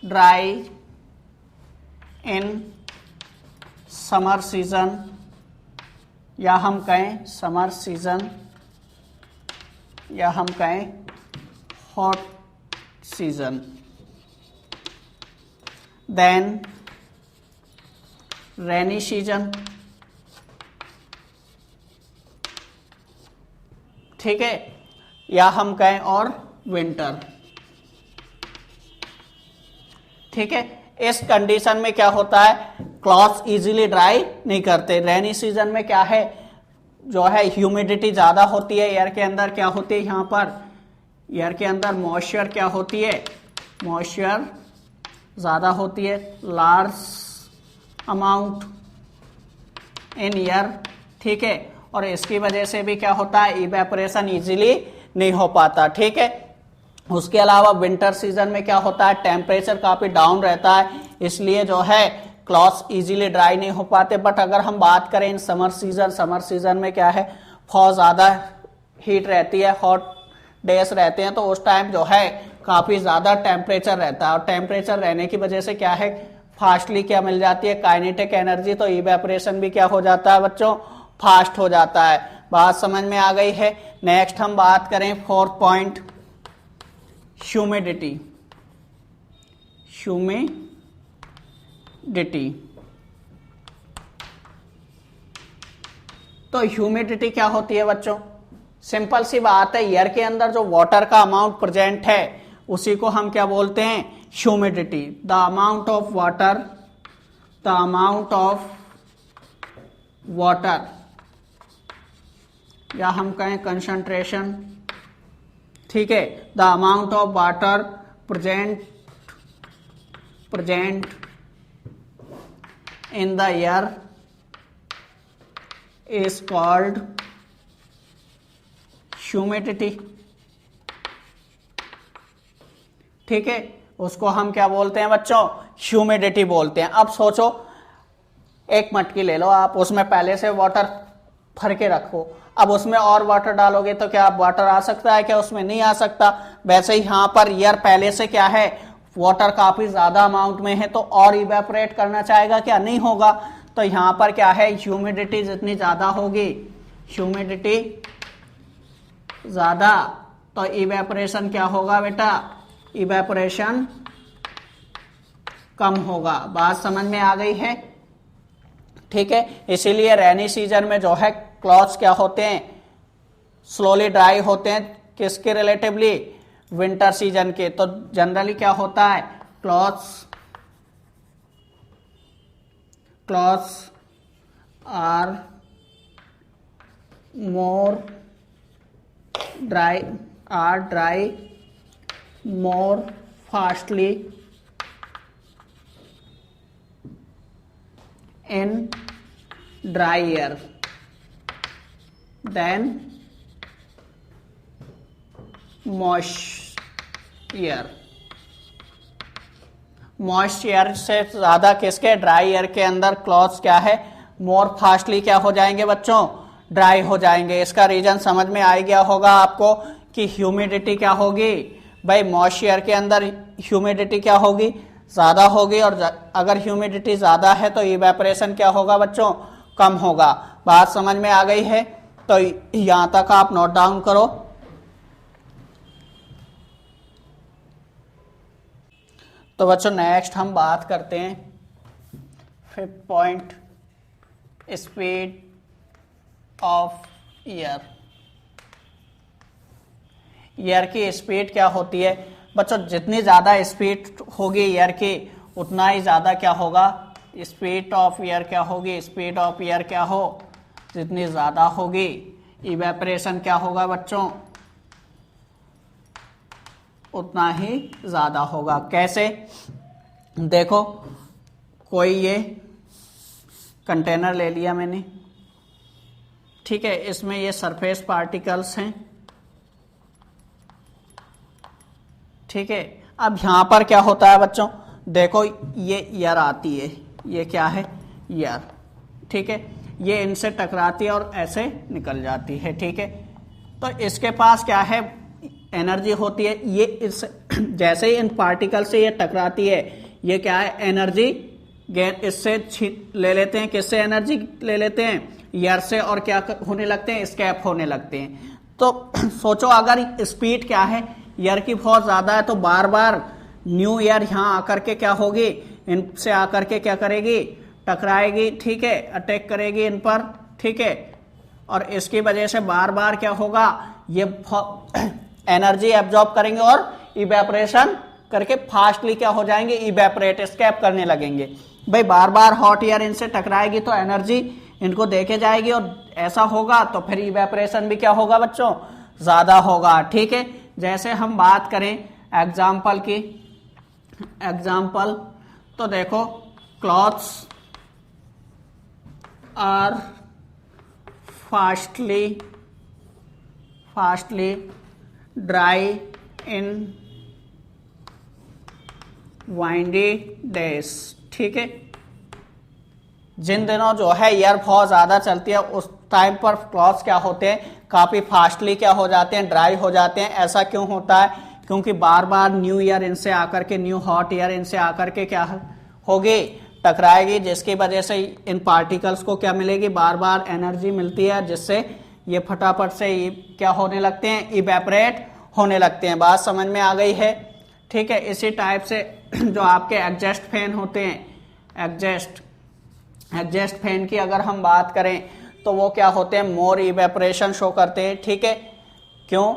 dry in summer season, या हम कहें समर सीजन, या हम कहें hot season, then rainy season, ठीक है? या हम कहें और विंटर, ठीक है? इस कंडीशन में क्या होता है? क्लॉथ्स इजीली ड्राई नहीं करते। रेनी सीजन में क्या है? जो है ह्यूमिडिटी ज्यादा होती है एयर के अंदर, क्या होती है यहाँ पर? एयर के अंदर मॉइस्चर क्या होती है? मॉइस्चर ज्यादा होती है, लार्ज अमाउंट इन एयर, ठीक है? और इसकी वजह से भी क्या होता है? इवेपोरेशन इजीली नहीं हो पाता, ठीक है? उसके अलावा विंटर सीजन में क्या होता है? टेम्परेचर काफी डाउन रहता है, इसलिए जो है क्लॉथ्स इजीली ड्राई नहीं हो पाते। बट अगर हम बात करें इन समर सीजन में क्या है, बहुत ज़्यादा हीट रहती है, हॉट डेज रहते हैं, तो उस टाइम जो है काफ़ी ज़्यादा टेम्परेचर रहता है, और टेम्परेचर रहने की वजह से क्या है, फास्टली क्या मिल जाती है, काइनेटिक एनर्जी, तो इवेपोरेशन भी क्या हो जाता है बच्चों, फास्ट हो जाता है। बात समझ में आ गई है। नेक्स्ट हम बात करें 4th पॉइंट, ह्यूमिडिटी। तो ह्यूमिडिटी क्या होती है बच्चों, सिंपल सी बात है, एयर के अंदर जो वाटर का अमाउंट प्रेजेंट है उसी को हम क्या बोलते हैं, humidity. The amount of water, या हम कहें कंसंट्रेशन, ठीक है, the amount of water present in the air is called humidity. ठीक है, उसको हम क्या बोलते हैं बच्चों, ह्यूमिडिटी बोलते हैं। अब सोचो, एक मटकी ले लो आप, उसमें पहले से वाटर भर के रखो, अब उसमें और वाटर डालोगे तो क्या वाटर आ सकता है, क्या उसमें नहीं आ सकता। वैसे ही यहां पर एयर पहले से क्या है, वाटर काफी ज्यादा अमाउंट में है, तो और इवेपोरेट करना चाहेगा क्या, नहीं होगा। तो यहां पर क्या है, ह्यूमिडिटी जितनी ज्यादा होगी, ह्यूमिडिटी ज्यादा, तो इवेपोरेशन क्या होगा बेटा, इवेपोरेशन कम होगा। बात समझ में आ गई है, ठीक है। इसीलिए रेनी सीजन में जो है क्लॉथ्स क्या होते हैं, स्लोली ड्राई होते हैं, किसके रिलेटिवली, विंटर सीजन के। तो जनरली क्या होता है, clothes are dry more fastly in dry air than moist air। Moist air से ज्यादा किसके, ड्राई एयर के अंदर क्लॉथ्स क्या है, मोर फास्टली क्या हो जाएंगे बच्चों, ड्राई हो जाएंगे। इसका रीजन समझ में आ गया होगा आपको कि ह्यूमिडिटी क्या होगी भाई, मॉइस्ट एयर के अंदर ह्यूमिडिटी क्या होगी, ज्यादा होगी, और अगर ह्यूमिडिटी ज्यादा है तो इवेपोरेशन क्या होगा बच्चों, कम होगा। बात समझ में आ गई है, तो यहां तक आप नोट डाउन करो। तो बच्चों नेक्स्ट हम बात करते हैं 5th point, speed of air. Air की स्पीड क्या होती है बच्चों, जितनी ज्यादा स्पीड होगी एयर की उतना ही ज्यादा क्या होगा, स्पीड ऑफ एयर क्या होगी, स्पीड ऑफ एयर क्या हो, जितनी ज्यादा होगी इवेपोरेशन क्या होगा बच्चों, उतना ही ज्यादा होगा। कैसे, देखो कोई ये कंटेनर ले लिया मैंने, ठीक है, इसमें ये सरफेस पार्टिकल्स हैं, ठीक है। अब यहां पर क्या होता है बच्चों, देखो ये एयर आती है, ये क्या है, एयर, ठीक है, ये इनसे टकराती है और ऐसे निकल जाती है, ठीक है। तो इसके पास क्या है, एनर्जी होती है, ये इस जैसे ही इन पार्टिकल से ये टकराती है, ये क्या है, एनर्जी गेन इससे ले लेते हैं, किससे एनर्जी ले लेते हैं, एयर से, और क्या होने लगते हैं, स्केप होने लगते हैं। तो सोचो अगर स्पीड क्या है एयर की बहुत ज्यादा है, तो बार बार न्यू एयर यहाँ आकर के क्या होगी, इनसे आकर के क्या करेगी, टकराएगी, ठीक है, अटैक करेगी इन पर, ठीक है, और इसकी वजह से बार बार क्या होगा, ये एनर्जी एब्जॉर्ब करेंगे और इवेपोरेशन करके फास्टली क्या हो जाएंगे, इवेपोरेट, स्केप करने लगेंगे। भाई बार बार हॉट एयर इनसे टकराएगी तो एनर्जी इनको देके जाएगी, और ऐसा होगा तो फिर इवेपोरेशन भी क्या होगा बच्चों, ज्यादा होगा, ठीक है। जैसे हम बात करें एग्जाम्पल की, एग्जाम्पल तो देखो clothes are fastly dry in windy days, ठीक है। जिन दिनों जो है ईयर बहुत ज्यादा चलती है उस टाइम पर क्लॉथ्स क्या होते हैं, काफी फास्टली क्या हो जाते हैं, ड्राई हो जाते हैं। ऐसा क्यों होता है? क्योंकि बार बार न्यू ईयर इनसे आकर के, न्यू हॉट ईयर इनसे आकर के क्या होगी, टकराएगी, जिसकी वजह से इन पार्टिकल्स को क्या मिलेगी, बार बार एनर्जी मिलती है, जिससे ये फटाफट से ये क्या होने लगते हैं, इवेपरेट होने लगते हैं। बात समझ में आ गई है, ठीक है। इसी टाइप से जो आपके एग्जस्ट फैन होते हैं, एग्जस्ट फैन की अगर हम बात करें तो वो क्या होते हैं, मोर इवेपरेशन शो करते हैं, ठीक है। क्यों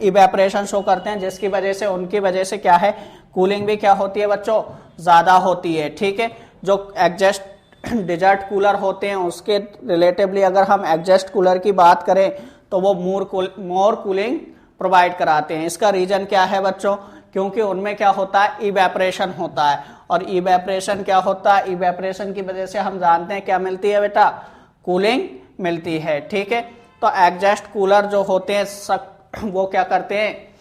इवेपरेशन शो करते हैं? जिसकी वजह से, उनकी वजह से क्या है, कूलिंग भी क्या होती है बच्चों, ज्यादा होती है, ठीक है। जो एग्जस्ट डिजर्ट कूलर होते हैं उसके रिलेटिवली अगर हम एग्जस्ट कूलर की बात करें तो वो मोर कूलिंग प्रोवाइड कराते हैं। इसका रीजन क्या है बच्चों? क्योंकि उनमें क्या होता है, इवेपरेशन होता है। और इवेपरेशन क्या होता है, इवेपरेशन की वजह से हम जानते हैं क्या मिलती है बेटा, कूलिंग मिलती है, ठीक है। तो एग्जस्ट कूलर जो होते हैं वो क्या करते हैं,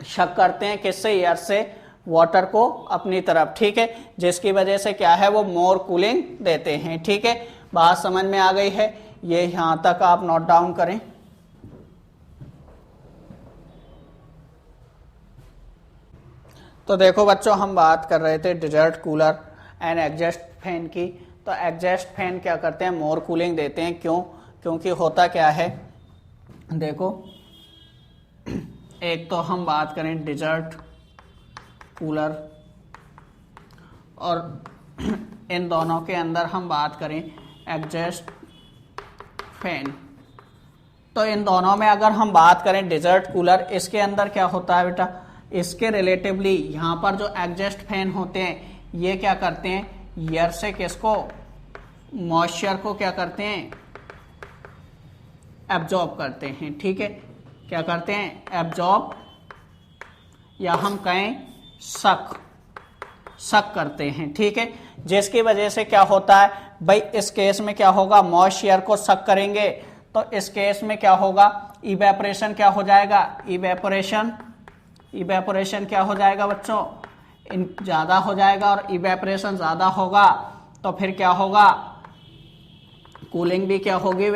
शक करते हैं किससे, एयर से वाटर को अपनी तरफ, ठीक है। जिसकी वजह से क्या है, वो मोर कूलिंग देते हैं, ठीक है। बात समझ में आ गई है? ये यहां तक आप नोट डाउन करें। तो देखो बच्चों, हम बात कर रहे थे desert cooler and exhaust fan की। तो एग्जस्ट फैन क्या करते हैं, मोर कूलिंग देते हैं। क्यों? क्योंकि होता क्या है, देखो, एक तो हम बात करें डिजर्ट कूलर और इन दोनों के अंदर हम बात करें एग्जस्ट फैन। तो इन दोनों में अगर हम बात करें डिजर्ट कूलर, इसके अंदर क्या होता है बेटा, इसके रिलेटिवली यहां पर जो एग्जस्ट फैन होते हैं ये क्या करते हैं, एयर से किसको, मॉइस्चर को क्या करते हैं, एब्जॉर्ब करते हैं, ठीक है। क्या करते हैं, एब्जॉर्ब, या हम कहें सक करते हैं, ठीक है। जिसकी वजह से क्या होता है भाई, इस केस में क्या होगा, मॉइस्चर को सक करेंगे तो इस केस में क्या होगा, इवेपोरेशन क्या हो जाएगा, इवेपोरेशन क्या हो जाएगा बच्चों, ज्यादा हो जाएगा। और इवेपोरेशन ज्यादा होगा तो फिर क्या होगा, कूलिंग भी क्या होगी,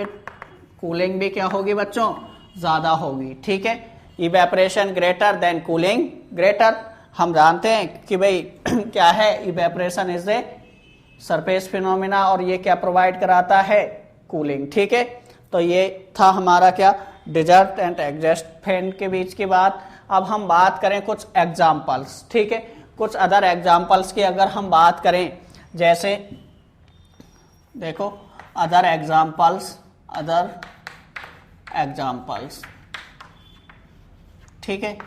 कूलिंग भी क्या होगी बच्चों, ज्यादा होगी, ठीक है। Evaporation greater than cooling greater. हम जानते हैं कि भाई क्या है, evaporation is a surface phenomena और ये क्या प्रोवाइड कराता है, कूलिंग, ठीक है। तो ये था हमारा क्या, डिजर्ट एंड एग्जस्ट फैन के बीच की बात। अब हम बात करें कुछ एग्जाम्पल्स, ठीक है। कुछ अदर एग्जाम्पल्स की अगर हम बात करें, जैसे देखो अदर एग्जाम्पल्स, ठीक है।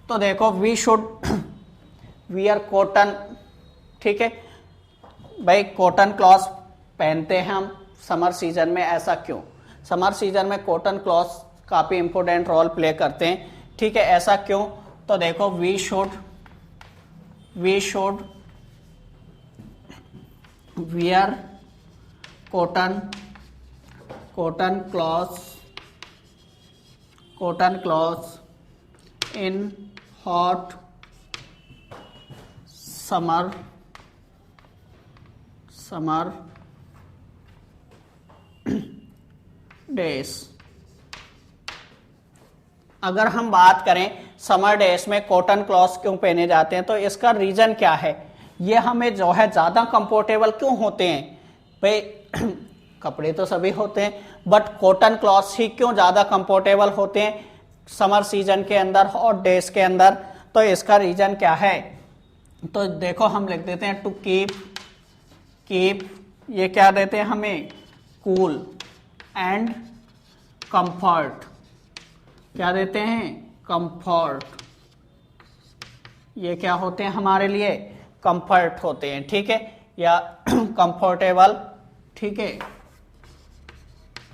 तो देखो, वी शुड वियर कॉटन, ठीक है भाई, कॉटन क्लॉथ पहनते हैं हम समर सीजन में। ऐसा क्यों, समर सीजन में कॉटन क्लॉथ काफी इंपॉर्टेंट रोल प्ले करते हैं, ठीक है। ऐसा क्यों, तो देखो, we should wear cotton clothes in hot summer days. अगर हम बात करें समर डेज में कॉटन क्लॉथ्स क्यों पहने जाते हैं, तो इसका रीजन क्या है, ये हमें जो है ज्यादा कंफर्टेबल क्यों होते हैं भाई। कपड़े तो सभी होते हैं बट कॉटन क्लॉथ्स ही क्यों ज्यादा कंफर्टेबल होते हैं समर सीजन के अंदर, हॉट डेज के अंदर। तो इसका रीजन क्या है, तो देखो हम लिख देते हैं टू कीप, ये क्या देते हैं हमें, कूल एंड कंफर्ट। क्या देते हैं, कंफर्ट। ये क्या होते हैं हमारे लिए, कंफर्ट होते हैं, ठीक है, या कंफर्टेबल, ठीक है,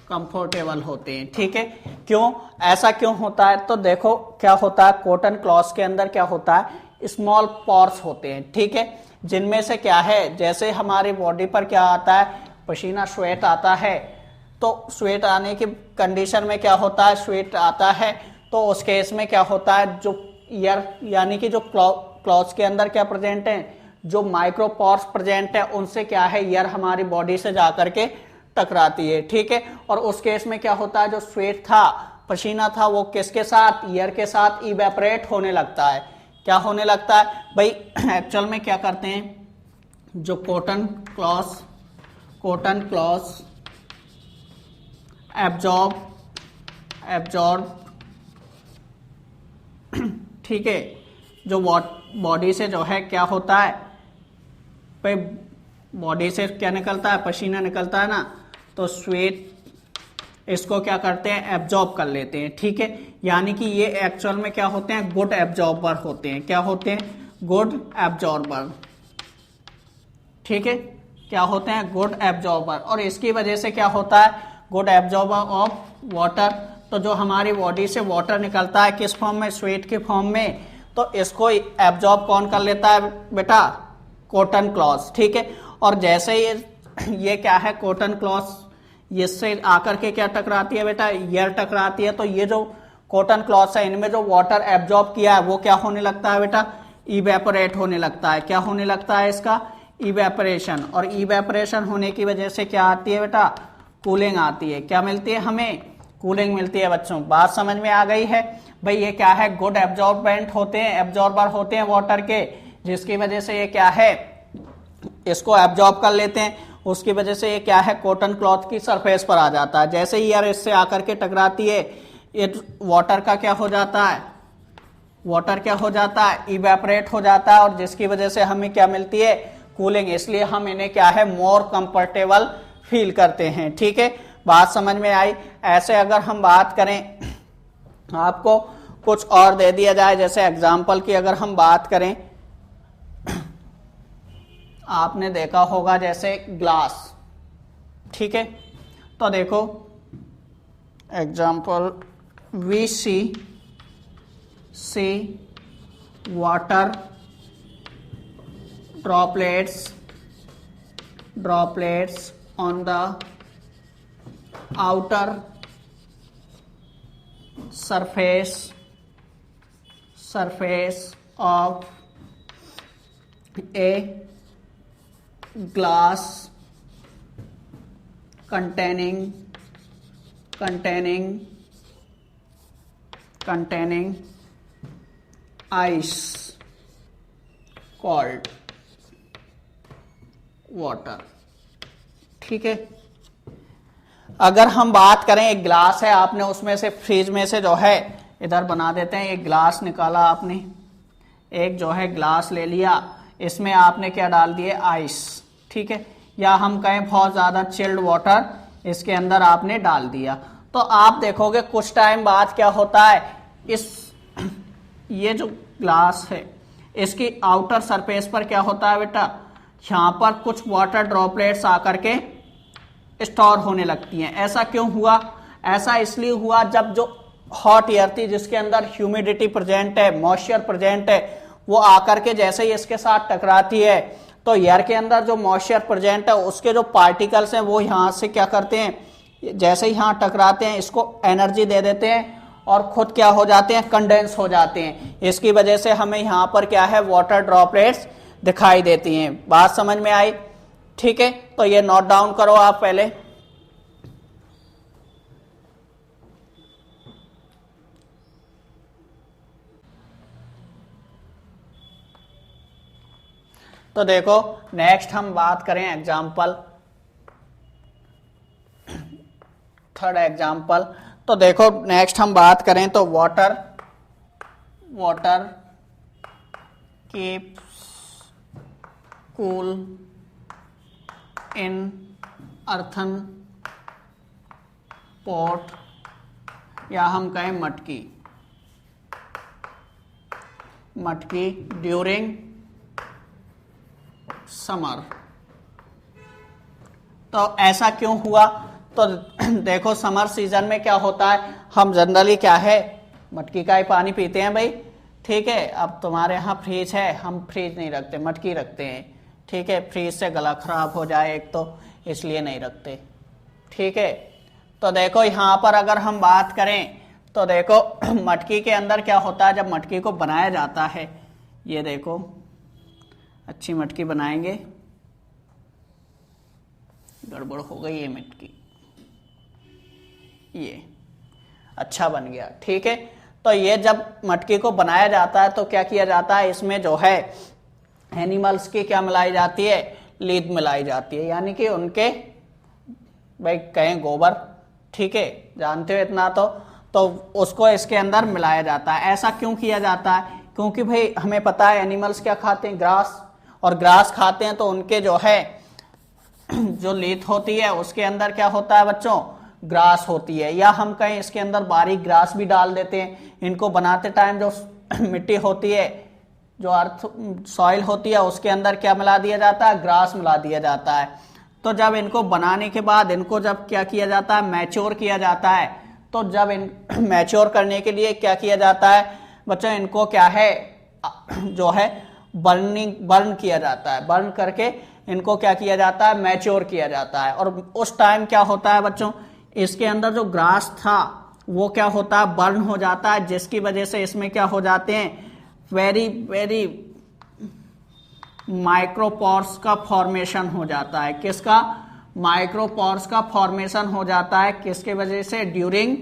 कंफर्टेबल होते हैं, ठीक है। क्यों, ऐसा क्यों होता है, तो देखो क्या होता है, कॉटन क्लॉथ के अंदर क्या होता है, स्मॉल पोर्स होते हैं, ठीक है, जिनमें से क्या है, जैसे हमारी बॉडी पर क्या आता है, पसीना, स्वेट आता है। तो स्वेट आने की कंडीशन में क्या होता है, स्वेट आता है तो उस केस में क्या होता है, जो ईयर यानी कि जो क्लॉथ के अंदर क्या प्रेजेंट है, जो माइक्रोपोर्स प्रेजेंट है उनसे क्या है, एयर हमारी बॉडी से जाकर के टकराती है, ठीक है। और उस केस में क्या होता है, जो स्वेट था, पसीना था, वो किसके साथ, एयर के साथ इवेपोरेट होने लगता है। क्या होने लगता है भाई, एक्चुअल में क्या करते हैं, जो कॉटन क्लॉथ एब्जॉर्ब ठीक है, जो बॉडी से जो है क्या होता है भाई, बॉडी से क्या निकलता है, पसीना निकलता है ना, तो स्वेट इसको क्या करते हैं, एब्जॉर्ब कर लेते हैं, ठीक है। यानी कि ये एक्चुअल में क्या होते हैं, गुड एब्जॉर्बर होते हैं। क्या होते हैं, गुड एब्जॉर्बर, ठीक है। क्या होते हैं, गुड एब्जॉर्बर। और इसकी वजह से क्या होता है, गुड एब्जॉर्बर ऑफ वाटर। तो जो हमारी बॉडी से वाटर निकलता है किस फॉर्म में, स्वेट के फॉर्म में, तो इसको एब्जॉर्ब कौन कर लेता है बेटा, कॉटन क्लॉथ, ठीक है। और जैसे ये क्या है, कॉटन क्लॉथ, इससे आकर के क्या टकराती है बेटा, एयर टकराती है। तो ये जो कॉटन क्लॉथ है, इनमें जो वाटर एब्जॉर्ब किया है वो क्या होने लगता है बेटा, इवेपोरेट होने लगता है। क्या होने लगता है, इसका इवेपोरेशन। और इवेपोरेशन होने की वजह से क्या आती है बेटा, कूलिंग आती है। क्या मिलती है हमें, कूलिंग मिलती है। बच्चों बात समझ में आ गई है भाई, ये क्या है, गुड एब्जॉर्बेंट होते हैं, एब्जॉर्बर होते हैं वाटर के, जिसकी वजह से ये क्या है, इसको एब्जॉर्ब कर लेते हैं। उसकी वजह से ये क्या है, कॉटन क्लॉथ की सरफेस पर आ जाता है। जैसे ही एयर इससे आकर के टकराती है, ये वाटर का क्या हो जाता है, वाटर क्या हो जाता है, इवेपोरेट हो जाता है। और जिसकी वजह से हमें क्या मिलती है, कूलिंग। इसलिए हम इन्हें क्या है, मोर कंफर्टेबल फील करते हैं, ठीक है। बात समझ में आई। ऐसे अगर हम बात करें, आपको कुछ और दे दिया जाए, जैसे एग्जाम्पल की अगर हम बात करें, आपने देखा होगा जैसे ग्लास, ठीक है। तो देखो example, we see water droplets on the outer surface of a glass containing ice called water, ठीक है। अगर हम बात करें, एक ग्लास है, आपने उसमें से फ्रिज में से जो है, इधर बना देते हैं, एक ग्लास निकाला आपने, एक जो है ग्लास ले लिया, इसमें आपने क्या डाल दिए, आइस, ठीक है। या हम कहें बहुत ज्यादा चिल्ड वाटर इसके अंदर आपने डाल दिया। तो आप देखोगे कुछ टाइम बाद क्या होता है, ये जो ग्लास है इसकी आउटर सरफेस पर क्या होता है बेटा, यहां पर कुछ वाटर ड्रॉपलेट्स आकर के स्टोर होने लगती हैं। ऐसा क्यों हुआ, ऐसा इसलिए हुआ जब जो हॉट एयर थी, जिसके अंदर ह्यूमिडिटी प्रेजेंट है, मॉइस्चर प्रेजेंट है, वो आकर के जैसे ही इसके साथ टकराती है, तो एयर के अंदर जो मॉइस्चर प्रेजेंट है उसके जो पार्टिकल्स हैं वो यहां से क्या करते हैं, जैसे ही यहां टकराते हैं इसको एनर्जी दे देते हैं और खुद क्या हो जाते हैं, कंडेंस हो जाते हैं। इसकी वजह से हमें यहां पर क्या है, वाटर ड्रॉपलेट्स दिखाई देती हैं। बात समझ में आई, ठीक है। तो ये नोट डाउन करो आप पहले। तो देखो नेक्स्ट हम बात करें एग्जाम्पल, थर्ड एग्जाम्पल। तो देखो नेक्स्ट हम बात करें तो water keeps cool in earthen pot, या हम कहें मटकी ड्यूरिंग समर। तो ऐसा क्यों हुआ, तो देखो समर सीजन में क्या होता है, हम जनरली क्या है, मटकी का ही पानी पीते हैं भाई, ठीक है। अब तुम्हारे यहाँ फ्रिज है, हम फ्रिज नहीं रखते, मटकी रखते हैं, ठीक है। फ्रिज से गला खराब हो जाए एक तो, इसलिए नहीं रखते, ठीक है। तो देखो यहाँ पर अगर हम बात करें तो देखो मटकी के अंदर क्या होता है, जब मटकी को बनाया जाता है, ये देखो अच्छी मटकी बनाएंगे। गड़बड़ हो गई ये मटकी, ये अच्छा बन गया। ठीक है, तो ये जब मटकी को बनाया जाता है तो क्या किया जाता है, इसमें जो है एनिमल्स की क्या मिलाई जाती है, लीद मिलाई जाती है, यानी कि उनके भाई कहें गोबर, ठीक है, जानते हो इतना तो उसको इसके अंदर मिलाया जाता है। ऐसा क्यों किया जाता है, क्योंकि भाई हमें पता है एनिमल्स क्या खाते हैं, ग्रास, और ग्रास खाते हैं तो उनके जो है जो लीद होती है उसके अंदर क्या होता है बच्चों, ग्रास होती है, या हम कहें इसके अंदर बारीक ग्रास भी डाल देते हैं। इनको बनाते टाइम जो मिट्टी होती है, जो अर्थ सॉइल होती है, उसके अंदर क्या मिला दिया जाता है, ग्रास मिला दिया जाता है। तो जब इनको बनाने के बाद इनको जब क्या किया जाता है, मैच्योर किया जाता है, तो जब इन मैच्योर करने के लिए क्या किया जाता है बच्चों, इनको क्या है जो है बर्न किया जाता है, बर्न करके इनको क्या किया जाता है, मैच्योर किया जाता है। और उस टाइम क्या होता है बच्चों, इसके अंदर जो ग्रास था वो क्या होता है, बर्न हो जाता है, जिसकी वजह से इसमें क्या हो जाते हैं, वेरी वेरी माइक्रोपोर्स का फॉर्मेशन हो जाता है। किसका, माइक्रोपोर्स का फॉर्मेशन हो जाता है, किसके वजह से, ड्यूरिंग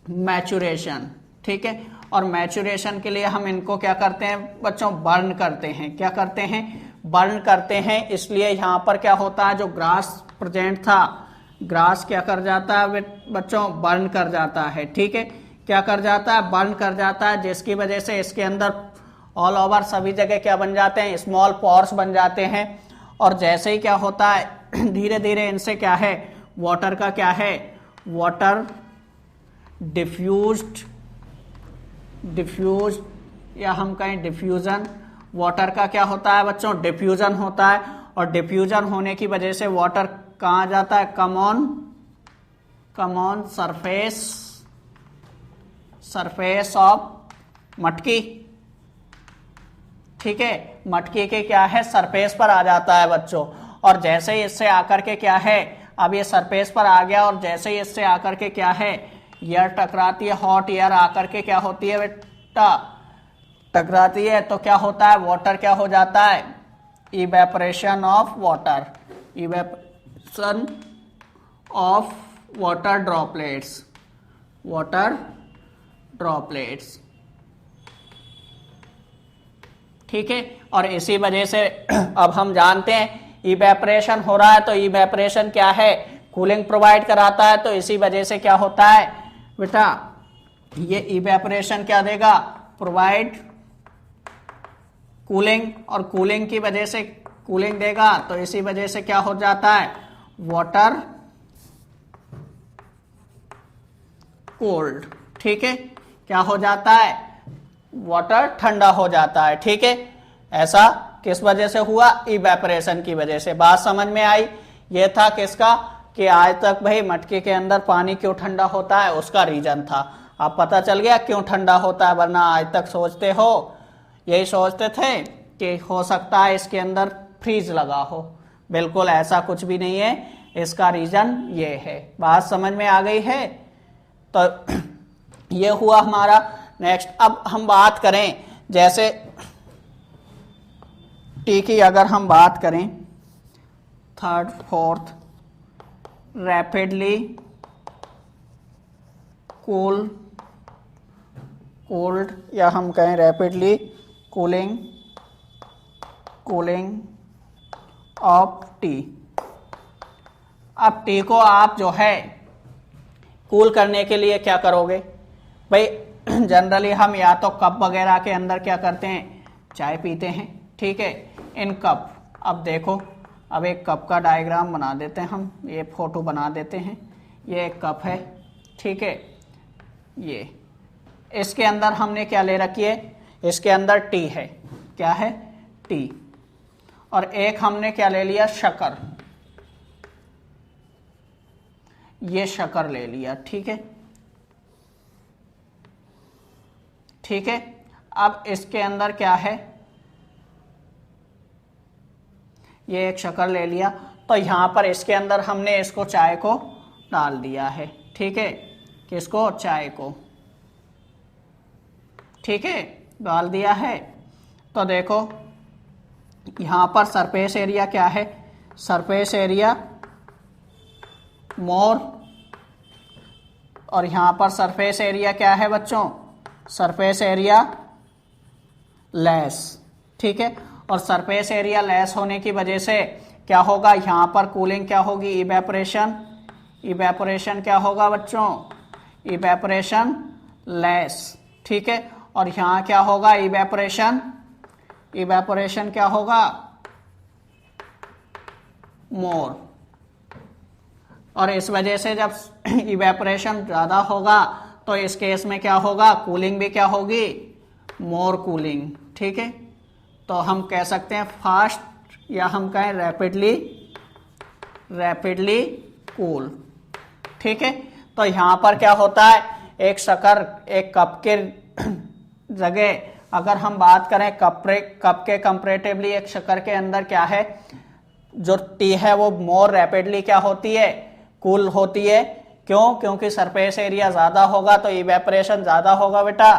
मैचुरेशन। ठीक है, और मैचुरेशन के लिए हम इनको क्या करते हैं बच्चों, बर्न करते हैं। क्या करते हैं, बर्न करते हैं। इसलिए यहां पर क्या होता है, जो ग्रास प्रेजेंट था, ग्रास क्या कर जाता है बच्चों, बर्न कर जाता है। ठीक है, क्या कर जाता है, बर्न कर जाता है, जिसकी वजह से इसके अंदर ऑल ओवर सभी जगह क्या बन जाते हैं, स्मॉल पोर्स बन जाते हैं। और जैसे ही क्या होता है, धीरे धीरे इनसे क्या है, वाटर का क्या है, वाटर डिफ्यूज या हम कहें डिफ्यूजन, वाटर का क्या होता है बच्चों, डिफ्यूजन होता है। और डिफ्यूजन होने की वजह से वाटर कहाँ जाता है, कम ऑन सरफेस ऑफ मटकी। ठीक है, मटकी के क्या है, सरफेस पर आ जाता है बच्चों। और जैसे ही इससे आकर के क्या है, अब ये सरफेस पर आ गया, और जैसे ही इससे आकर के क्या है, एयर टकराती है, हॉट एयर आकर के क्या होती है बेटा, टकराती है, तो क्या होता है, वाटर क्या हो जाता है, evaporation of water, evaporation of water droplets. ठीक है, और इसी वजह से अब हम जानते हैं इवेपोरेशन हो रहा है, तो इवेपोरेशन क्या है, कूलिंग प्रोवाइड कराता है। तो इसी वजह से क्या होता है बेटा, ये इवेपोरेशन क्या देगा, प्रोवाइड कूलिंग, और कूलिंग की वजह से कूलिंग देगा, तो इसी वजह से क्या हो जाता है, वाटर कोल्ड। ठीक है, क्या हो जाता है, वाटर ठंडा हो जाता है। ठीक है, ऐसा किस वजह से हुआ, इवेपोरेशन की वजह से। बात समझ में आई, ये था किसका, कि आज तक भाई मटके के अंदर पानी क्यों ठंडा होता है, उसका रीजन था। अब पता चल गया क्यों ठंडा होता है, वरना आज तक सोचते हो, यही सोचते थे कि हो सकता है इसके अंदर फ्रीज लगा हो। बिल्कुल ऐसा कुछ भी नहीं है, इसका रीजन ये है। बात समझ में आ गई है, तो ये हुआ हमारा। नेक्स्ट अब हम बात करें, जैसे टी की अगर हम बात करें, थर्ड फोर्थ, रैपिडली कोल्ड या हम कहें रैपिडली कूलिंग ऑफ टी। अब टी को आप जो है कूल करने के लिए क्या करोगे भाई, जनरली हम या तो कप वगैरह के अंदर क्या करते हैं, चाय पीते हैं। ठीक है, इन कप, अब देखो, अब एक कप का डायग्राम बना देते हैं हम, ये फोटो बना देते हैं। ये एक कप है, ठीक है, ये इसके अंदर हमने क्या ले रखी है, इसके अंदर टी है, क्या है, टी। और एक हमने क्या ले लिया, शक्कर, ये शक्कर ले लिया। ठीक है, ठीक है, अब इसके अंदर क्या है, ये एक शक्कर ले लिया, तो यहां पर इसके अंदर हमने इसको चाय को डाल दिया है। ठीक है, किसको, चाय को। ठीक है, डाल दिया है। तो देखो यहाँ पर सरफेस एरिया क्या है, सरफेस एरिया मोर, और यहाँ पर सरफेस एरिया क्या है बच्चों, सरफेस एरिया लेस। ठीक है, और सरफेस एरिया लेस होने की वजह से क्या होगा, यहाँ पर कूलिंग क्या होगी, इवेपोरेशन। इवेपोरेशन क्या होगा बच्चों, इवेपोरेशन लेस। ठीक है, और यहाँ क्या होगा, इवेपोरेशन, इवेपोरेशन क्या होगा, मोर। और इस वजह से जब इवेपोरेशन ज़्यादा होगा तो इस केस में क्या होगा, कूलिंग भी क्या होगी, मोर कूलिंग। ठीक है, तो हम कह सकते हैं फास्ट या हम कहें रैपिडली, रैपिडली कूल। ठीक है, तो यहाँ पर क्या होता है, एक शक्कर एक कप के जगह अगर हम बात करें कप के कंपैरेटिवली एक शक्कर के अंदर क्या है, जो टी है वो मोर रैपिडली क्या होती है, कूल होती है। क्यों, क्योंकि सरफेस एरिया ज़्यादा होगा तो इवेपोरेशन ज़्यादा होगा बेटा,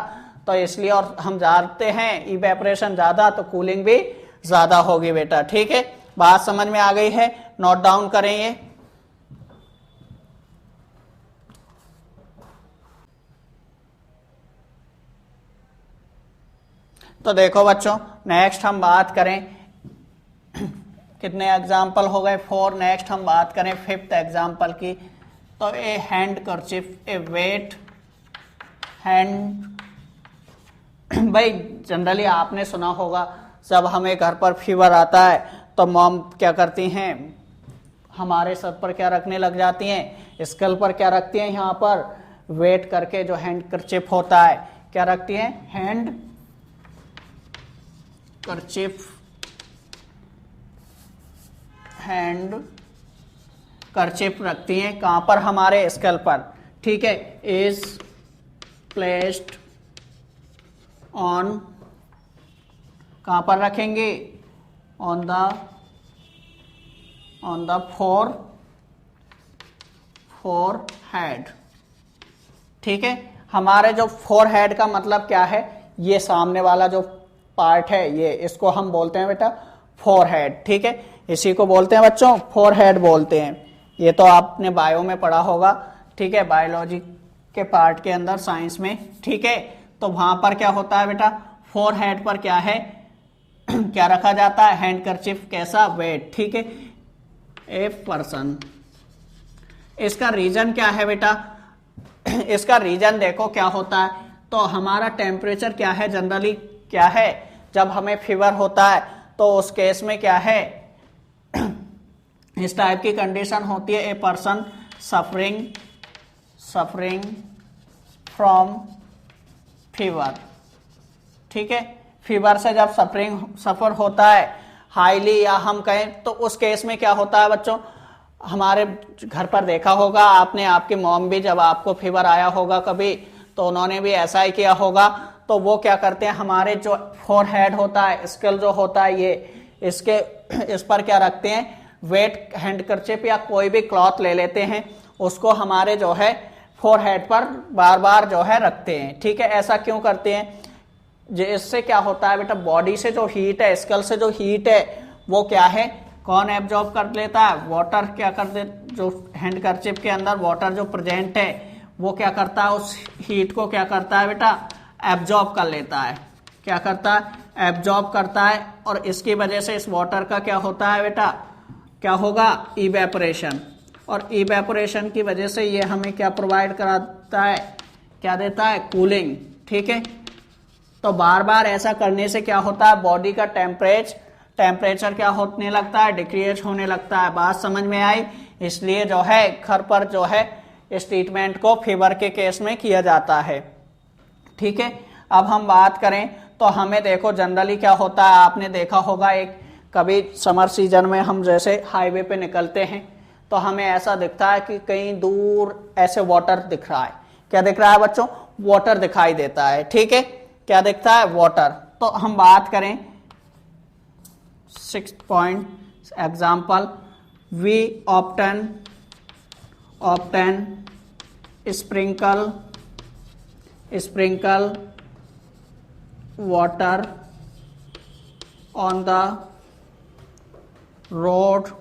तो इसलिए, और हम जानते हैं इवेपोरेशन ज़्यादा तो कूलिंग भी ज़्यादा होगी बेटा। ठीक है, बात समझ में आ गई है, नोट डाउन करें ये। तो देखो बच्चों, नेक्स्ट हम बात करें, कितने एग्जाम्पल हो गए, 4। नेक्स्ट हम बात करें 5th एग्जाम्पल की। तो ए हैंड कर्चिफ, ए वेट हैंड। भाई जनरली आपने सुना होगा जब हमें घर पर फीवर आता है तो मॉम क्या करती हैं, हमारे सर पर क्या रखने लग जाती हैं, स्कल पर क्या रखती हैं, यहाँ पर वेट करके जो हैंड कर्चिफ होता है क्या रखती हैं, हैंड कर्चिफ, हैंड कर्चिफ रखती हैं कहां पर, हमारे स्कल पर। ठीक है, इज प्लेस्ड ऑन, कहां पर रखेंगे, ऑन द फोर हेड। ठीक है, हमारे जो फोर हेड का मतलब क्या है, ये सामने वाला जो पार्ट है ये, इसको हम बोलते हैं बेटा फोर हेड। ठीक है, इसी को बोलते हैं बच्चों फोर हेड बोलते हैं। ये तो आपने बायो में पढ़ा होगा। ठीक है, बायोलॉजी के पार्ट के अंदर, साइंस में। ठीक है, तो वहां पर क्या होता है बेटा, फोर हेड पर क्या है क्या रखा जाता है, हैंड कर्चिफ, कैसा, वेट। ठीक है, ए पर्सन। इसका रीजन क्या है बेटा, इसका रीजन देखो क्या होता है, तो हमारा टेम्परेचर क्या है, जनरली क्या है, जब हमें फीवर होता है तो उस केस में क्या है, इस टाइप की कंडीशन होती है, a person suffering from fever. ठीक है, फीवर से जब सफर होता है हाईली, या हम कहें तो उस केस में क्या होता है बच्चों, हमारे घर पर देखा होगा आपने, आपकी मॉम भी जब आपको फीवर आया होगा कभी तो उन्होंने भी ऐसा ही किया होगा। तो वो क्या करते हैं, हमारे जो फोरहेड होता है, स्कल जो होता है ये, इस पर क्या रखते हैं, वेट हैंडकरचिप या कोई भी क्लॉथ ले लेते हैं, उसको हमारे जो है फोरहेड पर बार बार जो है रखते हैं। ठीक है, ऐसा क्यों करते हैं, इससे क्या होता है बेटा, बॉडी से जो हीट है, स्कल से जो हीट है वो क्या है, कौन एब्जॉर्ब कर लेता है, वाटर क्या कर दे, जो हैंडकरचिप के अंदर वाटर जो प्रेजेंट है वो क्या करता है, उस हीट को क्या करता है बेटा, एब्जॉर्ब कर लेता है। क्या करता है, एब्जॉर्ब करता है, और इसकी वजह से इस वाटर का क्या होता है बेटा, क्या होगा, इवेपोरेशन। और इवेपोरेशन की वजह से ये हमें क्या प्रोवाइड कराता है, क्या देता है, कूलिंग। ठीक है, तो बार बार ऐसा करने से क्या होता है, बॉडी का टेम्परेचर क्या होने लगता है, डिक्रीज होने लगता है। बात समझ में आई। इसलिए जो है घर पर जो है इस ट्रीटमेंट को फीवर के केस में किया जाता है। ठीक है, अब हम बात करें तो हमें देखो जनरली क्या होता है, आपने देखा होगा, एक कभी समर सीजन में हम जैसे हाईवे पे निकलते हैं तो हमें ऐसा दिखता है कि कहीं दूर ऐसे वाटर दिख रहा है। क्या दिख रहा है बच्चों, वाटर दिखाई देता है। ठीक है, क्या दिखता है, वाटर। तो हम बात करें 6th point example, we often sprinkle water on the road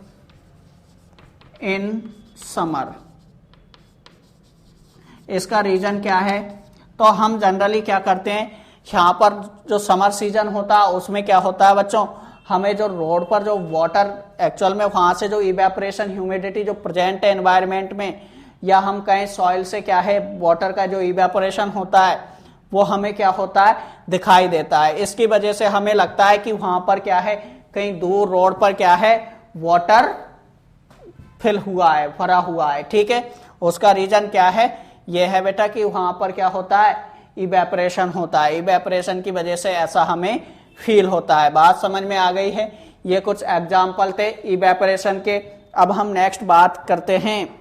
in summer। इसका रीजन क्या है? तो हम जनरली क्या करते हैं, यहाँ पर जो समर सीजन होता है उसमें क्या होता है बच्चों, हमें जो रोड पर जो वाटर एक्चुअल में वहां से जो इवेपोरेशन ह्यूमिडिटी जो प्रेजेंट है एनवायरनमेंट में, या हम कहें सॉइल से क्या है वाटर का जो इवेपोरेशन होता है वो हमें क्या होता है दिखाई देता है। इसकी वजह से हमें लगता है कि वहां पर क्या है कहीं दूर रोड पर क्या है वाटर फिल हुआ है, भरा हुआ है। ठीक है, उसका रीजन क्या है, यह है बेटा कि वहां पर क्या होता है इवेपोरेशन होता है। इवेपोरेशन की वजह से ऐसा हमें फील होता है। बात समझ में आ गई है? ये कुछ एग्जाम्पल थे इवेपोरेशन के। अब हम नेक्स्ट बात करते हैं,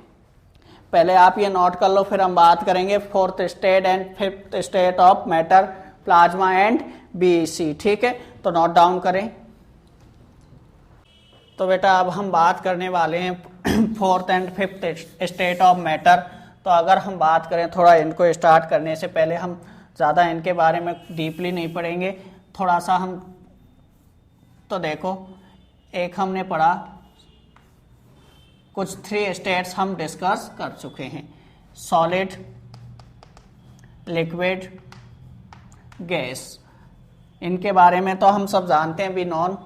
पहले आप ये नोट कर लो फिर हम बात करेंगे fourth state and fifth state of matter, plasma and BEC. ठीक है, तो नोट डाउन करें। तो बेटा अब हम बात करने वाले हैं fourth and fifth state of matter. तो अगर हम बात करें, थोड़ा इनको स्टार्ट करने से पहले हम ज़्यादा इनके बारे में डीपली नहीं पढ़ेंगे, थोड़ा सा हम तो देखो, एक हमने पढ़ा, कुछ 3 स्टेट्स हम डिस्कस कर चुके हैं, सॉलिड, लिक्विड, गैस। इनके बारे में तो हम सब जानते हैं, वी नॉन।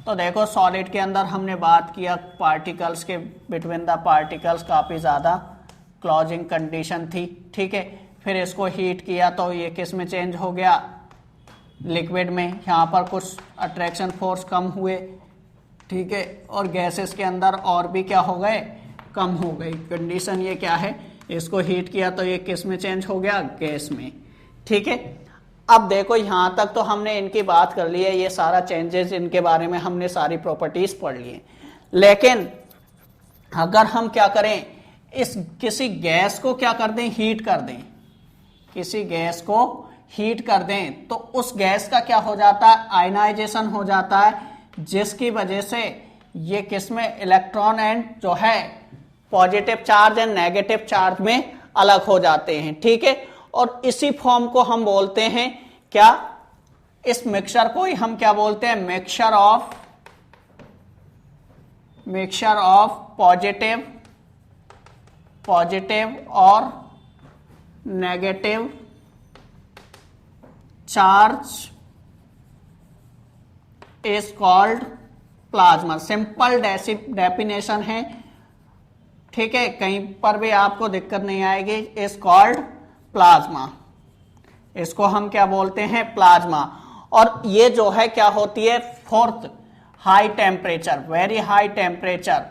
तो देखो सॉलिड के अंदर हमने बात किया पार्टिकल्स के, बिटवीन द पार्टिकल्स काफ़ी ज़्यादा क्लोजिंग कंडीशन थी। ठीक है, फिर इसको हीट किया तो ये किस में चेंज हो गया, लिक्विड में। यहाँ पर कुछ अट्रैक्शन फोर्स कम हुए। ठीक है, और गैसेस के अंदर और भी क्या हो गए, कम हो गई कंडीशन। ये क्या है, इसको हीट किया तो ये किस में चेंज हो गया, गैस में। ठीक है, अब देखो यहाँ तक तो हमने इनकी बात कर ली है, ये सारा चेंजेस इनके बारे में हमने सारी प्रॉपर्टीज पढ़ ली है। लेकिन अगर हम क्या करें, इस किसी गैस को क्या कर दें, हीट कर दें, किसी गैस को हीट कर दें, तो उस गैस का क्या हो जाता है, आयनाइजेशन हो जाता है, जिसकी वजह से ये किसमें इलेक्ट्रॉन एंड जो है positive charge and negative charge में अलग हो जाते हैं। ठीक है, और इसी फॉर्म को हम बोलते हैं क्या, इस मिक्सचर को ही हम क्या बोलते हैं, मिक्सचर ऑफ पॉजिटिव और negative charge is called plasma. Simple definition है। ठीक है, कहीं पर भी आपको दिक्कत नहीं आएगी। इज कॉल्ड प्लाज्मा, इसको हम क्या बोलते हैं, प्लाज्मा। और ये जो है क्या होती है, fourth high temperature, very high temperature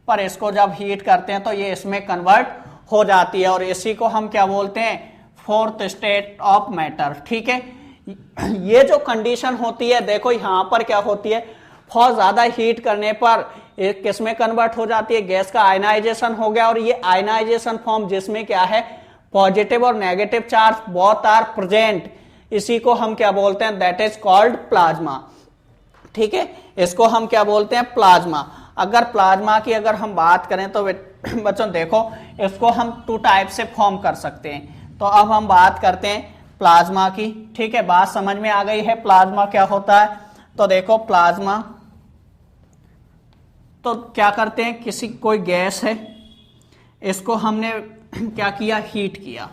पर इसको जब हीट करते हैं तो ये इसमें कन्वर्ट हो जाती है, और इसी को हम क्या बोलते हैं, फोर्थ स्टेट ऑफ मैटर। ठीक है, ये जो कंडीशन होती है, देखो यहां पर क्या होती है, बहुत ज्यादा हीट करने पर एक किसमें कन्वर्ट हो जाती है, गैस का आयनाइजेशन हो गया। और ये आयनाइजेशन फॉर्म जिसमें क्या है, पॉजिटिव और negative charge both are present, इसी को हम क्या बोलते हैं, दैट इज कॉल्ड प्लाज्मा। ठीक है, इसको हम क्या बोलते हैं, प्लाज्मा। अगर प्लाज्मा की अगर हम बात करें तो बच्चों देखो, इसको हम 2 टाइप से फॉर्म कर सकते हैं। तो अब हम बात करते हैं प्लाज्मा की। ठीक है, बात समझ में आ गई है प्लाज्मा क्या होता है। तो देखो प्लाज्मा तो क्या करते हैं, किसी कोई गैस है, इसको हमने क्या किया, हीट किया।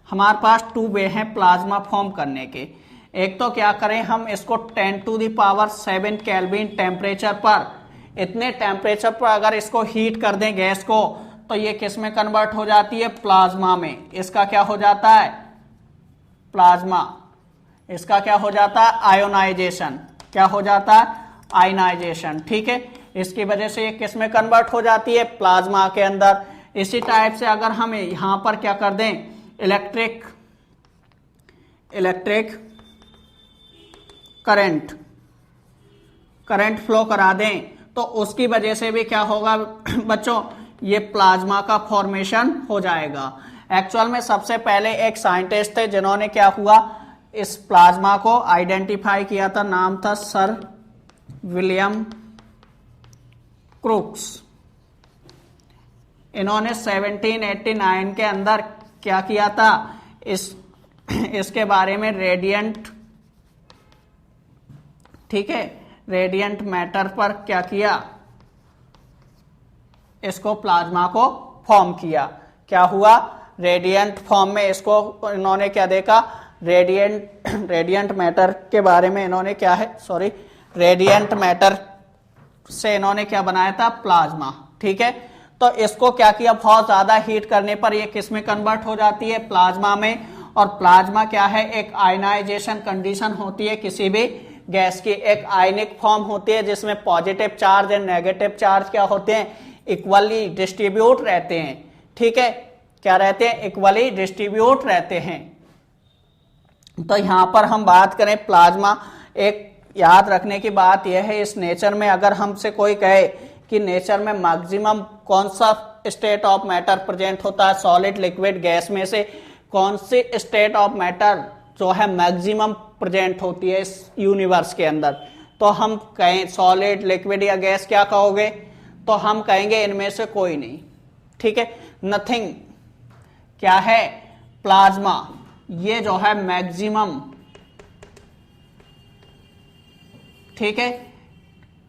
हमारे पास 2 वे हैं प्लाज्मा फॉर्म करने के। एक तो क्या करें, हम इसको 10⁷ केल्विन टेम्परेचर पर, इतने टेम्परेचर पर अगर इसको हीट कर दें गैस को, तो ये किस में कन्वर्ट हो जाती है, प्लाज्मा में। इसका क्या हो जाता है, प्लाज्मा। इसका क्या हो जाता है, आयोनाइजेशन। क्या हो जाता है, आयनाइजेशन। ठीक है, इसकी वजह से ये किस में कन्वर्ट हो जाती है, प्लाज्मा के अंदर। इसी टाइप से अगर हम यहां पर क्या कर दें, इलेक्ट्रिक करंट फ्लो करा दें, तो उसकी वजह से भी क्या होगा बच्चों, ये प्लाज्मा का फॉर्मेशन हो जाएगा। एक्चुअल में सबसे पहले एक साइंटिस्ट थे जिन्होंने क्या हुआ, इस प्लाज्मा को आइडेंटिफाई किया था, नाम था सर विलियम क्रूक्स। इन्होंने 1789 के अंदर क्या किया था, इसके बारे में रेडिएंट ठीक है, रेडिएंट मैटर पर क्या किया, इसको प्लाज्मा को फॉर्म किया। क्या हुआ, रेडिएंट फॉर्म में इसको इन्होंने क्या देखा, रेडिएंट मैटर के बारे में इन्होंने क्या है, सॉरी, रेडिएंट मैटर से इन्होंने क्या बनाया था, प्लाज्मा। ठीक है, तो इसको क्या किया, बहुत ज्यादा हीट करने पर ये किस में कन्वर्ट हो जाती है, प्लाज्मा में। और प्लाज्मा क्या है, एक आयनाइजेशन कंडीशन होती है किसी भी गैस की, एक आयनिक फॉर्म होती है जिसमें positive charge and negative charge क्या होते हैं, इक्वली डिस्ट्रीब्यूट रहते हैं। ठीक है, क्या रहते हैं, इक्वली डिस्ट्रीब्यूट रहते हैं। तो यहां पर हम बात करें प्लाज्मा, एक याद रखने की बात यह है, इस नेचर में अगर हमसे कोई कहे कि नेचर में मैक्सिमम कौन सा स्टेट ऑफ मैटर प्रेजेंट होता है, सॉलिड लिक्विड गैस में से कौन सी स्टेट ऑफ मैटर जो है मैक्सिमम प्रेजेंट होती है इस यूनिवर्स के अंदर, तो हम कहें सॉलिड लिक्विड या गैस, क्या कहोगे, तो हम कहेंगे इनमें से कोई नहीं। ठीक है, नथिंग, क्या है, प्लाज्मा, ये जो है मैक्सिमम, ठीक है,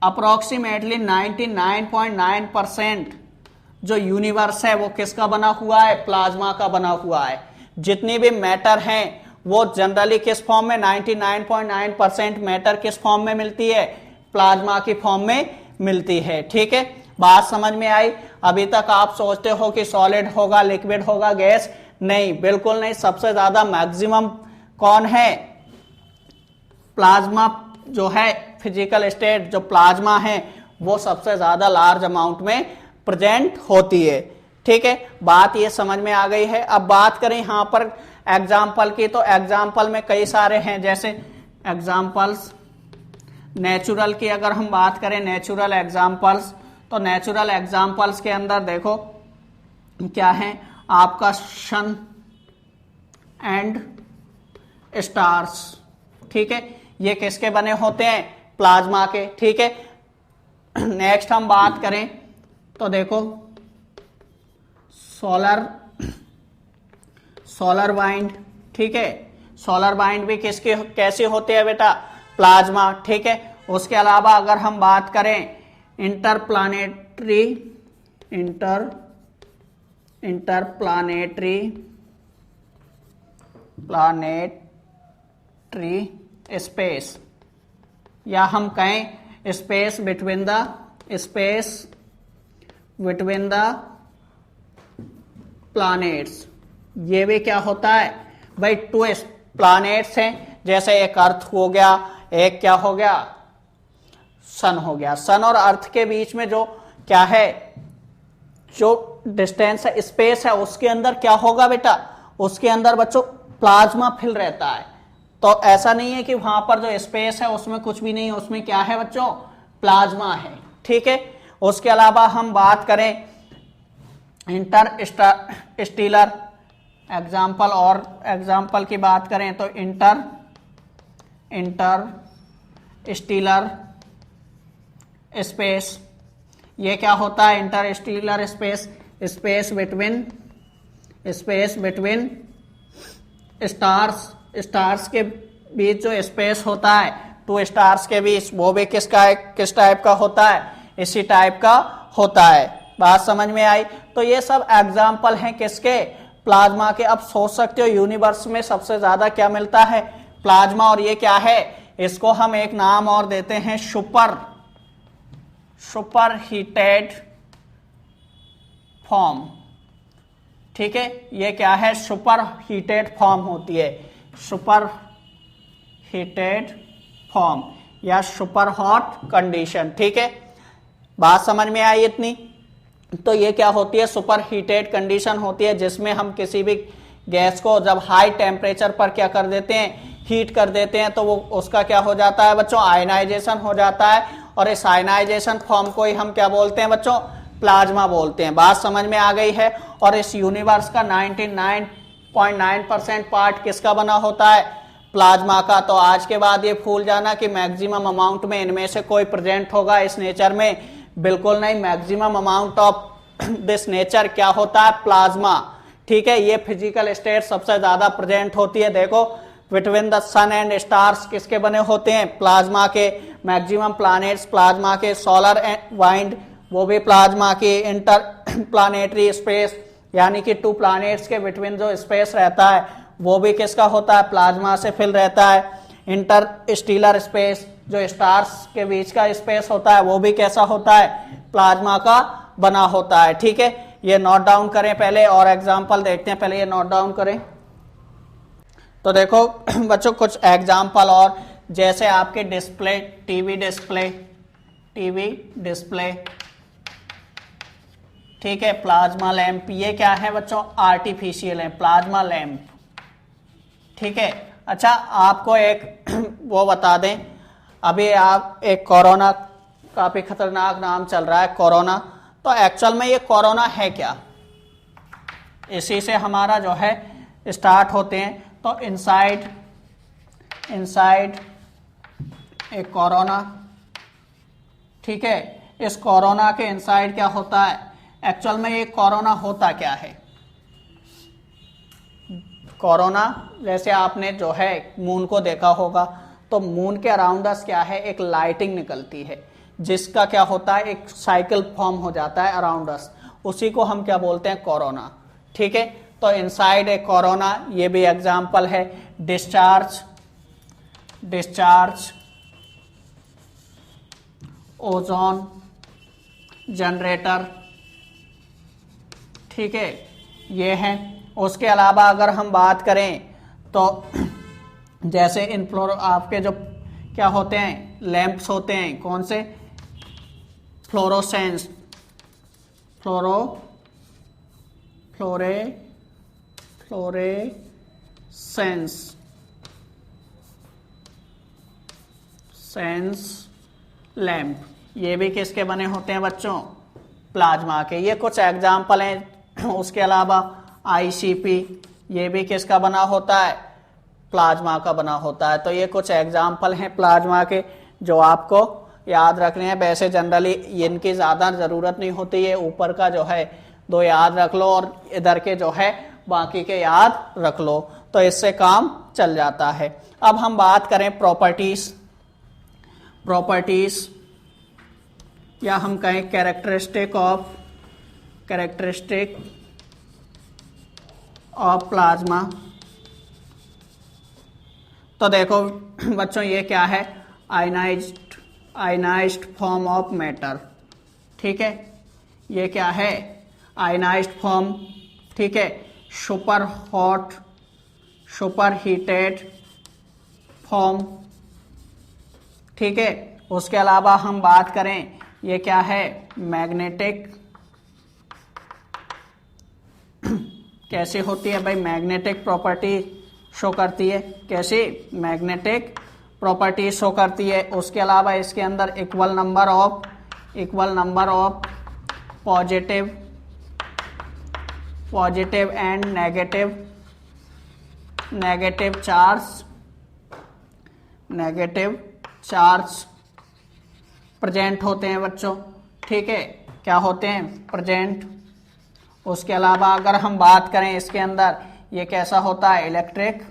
अप्रोक्सीमेटली 99.9% जो यूनिवर्स है वो किसका बना हुआ है, प्लाज्मा का बना हुआ है। जितनी भी मैटर हैं वो जनरली किस फॉर्म में, 99.9% मैटर किस फॉर्म में मिलती है, प्लाज्मा की फॉर्म में मिलती है। ठीक है, बात समझ में आई। अभी तक आप सोचते हो कि सॉलिड होगा, लिक्विड होगा, गैस, नहीं, बिल्कुल नहीं। सबसे ज्यादा मैक्सिमम कौन है, प्लाज्मा जो है, फिजिकल स्टेट जो प्लाज्मा है वो सबसे ज्यादा लार्ज अमाउंट में प्रेजेंट होती है। ठीक है, बात ये समझ में आ गई है। अब बात करें यहां पर एग्जाम्पल की, तो एग्जाम्पल में कई सारे हैं, जैसे एग्जाम्पल्स नेचुरल की अगर हम बात करें, नेचुरल एग्जाम्पल्स, तो नेचुरल एग्जाम्पल्स के अंदर देखो क्या है, आपका सन एंड स्टार्स। ठीक है, ये किसके बने होते हैं, प्लाज्मा के। ठीक है, नेक्स्ट हम बात करें तो देखो सोलर वाइंड। ठीक है, सोलर वाइंड भी किसके कैसे होते हैं बेटा, प्लाज्मा। ठीक है, उसके अलावा अगर हम बात करें इंटरप्लानेटरी स्पेस, या हम कहें स्पेस बिटवीन द प्लैनेट्स, ये भी क्या होता है भाई, टू प्लैनेट्स हैं, जैसे एक अर्थ हो गया, एक क्या हो गया, सन हो गया। सन और अर्थ के बीच में जो क्या है, जो डिस्टेंस है, स्पेस है, उसके अंदर क्या होगा बेटा, उसके अंदर बच्चों प्लाज्मा फिल रहता है। तो ऐसा नहीं है कि वहां पर जो स्पेस है उसमें कुछ भी नहीं है, उसमें क्या है बच्चों, प्लाज्मा है। ठीक है, उसके अलावा हम बात करें इंटरस्टेलर एग्जाम्पल, और एग्जाम्पल की बात करें तो इंटरस्टेलर स्पेस, ये क्या होता है, Interstellar space, space between stars के बीच जो स्पेस होता है, टू स्टार्स के बीच, वो भी किस टाइप का होता है, इसी टाइप का होता है। बात समझ में आई। तो ये सब एग्जाम्पल हैं किसके, प्लाज्मा के। अब सोच सकते हो यूनिवर्स में सबसे ज्यादा क्या मिलता है, प्लाज्मा, और ये क्या है, इसको हम एक नाम और देते हैं, सुपर हीटेड फॉर्म। ठीक है, ये क्या है, सुपर हीटेड फॉर्म होती है, सुपर हीटेड फॉर्म या सुपर हॉट कंडीशन। ठीक है, बात समझ में आई इतनी। तो ये क्या होती है, सुपर हीटेड कंडीशन होती है, जिसमें हम किसी भी गैस को जब हाई टेम्परेचर पर क्या कर देते हैं, हीट कर देते हैं, तो वो उसका क्या हो जाता है बच्चों, आयनाइजेशन हो जाता है, और इस आयनाइजेशन फॉर्म को ही हम क्या बोलते हैं बच्चों, प्लाज्मा बोलते हैं। बात समझ में आ गई है। और इस यूनिवर्स का 99.9% पार्ट किसका बना होता है, प्लाज्मा का। तो आज के बाद ये भूल जाना कि मैक्सिमम अमाउंट में इनमें से कोई प्रेजेंट होगा इस नेचर में, बिल्कुल नहीं। Maximum amount of this nature क्या होता है, प्लाज्मा। ठीक है, ये फिजिकल स्टेट सबसे ज्यादा प्रेजेंट होती है। देखो between the sun and stars किसके बने होते हैं, प्लाज्मा के। मैक्सिमम प्लैनेट्स प्लाज्मा के, सोलर एंड वाइंड वो भी प्लाज्मा की, इंटर प्लानेटरी स्पेस यानी कि टू प्लैनेट्स के बिटवीन जो स्पेस रहता है वो भी किसका होता है, प्लाज्मा से फिल रहता है। इंटर स्टीलर स्पेस जो स्टार्स के बीच का स्पेस होता है वो भी कैसा होता है, प्लाज्मा का बना होता है। ठीक है, ये नोट डाउन करें पहले और एग्जांपल देखते हैं, पहले ये नोट डाउन करें। तो देखो बच्चों कुछ एग्जांपल और, जैसे आपके डिस्प्ले, टीवी डिस्प्ले, ठीक है, प्लाज्मा लैंप, ये क्या है बच्चों, आर्टिफिशियल है, प्लाज्मा लैंप। ठीक है, अच्छा आपको एक वो बता दें, अभी आप एक कोरोना, काफी खतरनाक नाम चल रहा है कोरोना, तो एक्चुअल में ये कोरोना है क्या, इसी से हमारा जो है स्टार्ट होते हैं। तो इनसाइड एक कोरोना, ठीक है, इस कोरोना के इनसाइड क्या होता है, एक्चुअल में ये कोरोना होता क्या है। कोरोना जैसे आपने जो है मून को देखा होगा, तो मून के अराउंड अस क्या है, एक लाइटिंग निकलती है जिसका क्या होता है, एक साइकिल फॉर्म हो जाता है अराउंड अस, उसी को हम क्या बोलते हैं, कोरोना। ठीक है, तो इनसाइड एक कोरोना, ये भी एग्जांपल है। डिस्चार्ज, ओजोन जनरेटर, ठीक है, ये है। उसके अलावा अगर हम बात करें तो जैसे इन आपके जो क्या होते हैं, लैंप्स होते हैं, कौन से, फ्लोरोसेंस, फ्लोरेसेंस लैंप, ये भी किसके बने होते हैं बच्चों, प्लाज्मा के। ये कुछ एग्जाम्पल हैं। उसके अलावा आईसीपी, ये भी किसका बना होता है, प्लाज्मा का बना होता है। तो ये कुछ एग्जाम्पल हैं प्लाज्मा के जो आपको याद रखने हैं। वैसे जनरली इनकी ज़्यादा ज़रूरत नहीं होती, ये ऊपर का जो है 2 याद रख लो और इधर के जो है बाकी के याद रख लो, तो इससे काम चल जाता है। अब हम बात करें प्रॉपर्टीज या हम कहें कैरेक्टरिस्टिक ऑफ प्लाज्मा। तो देखो बच्चों ये क्या है, आयनाइज्ड फॉर्म ऑफ मैटर। ठीक है, ये क्या है, आयनाइज्ड फॉर्म। ठीक है, सुपर हीटेड फॉर्म। ठीक है, उसके अलावा हम बात करें, ये क्या है, मैग्नेटिक। कैसे होती है भाई, मैग्नेटिक प्रॉपर्टी शो करती है, कैसे, मैग्नेटिक प्रॉपर्टी शो करती है। उसके अलावा इसके अंदर equal number of positive and negative charge present होते हैं बच्चों। ठीक है, क्या होते हैं, प्रेजेंट। उसके अलावा अगर हम बात करें इसके अंदर, ये कैसा होता है, इलेक्ट्रिक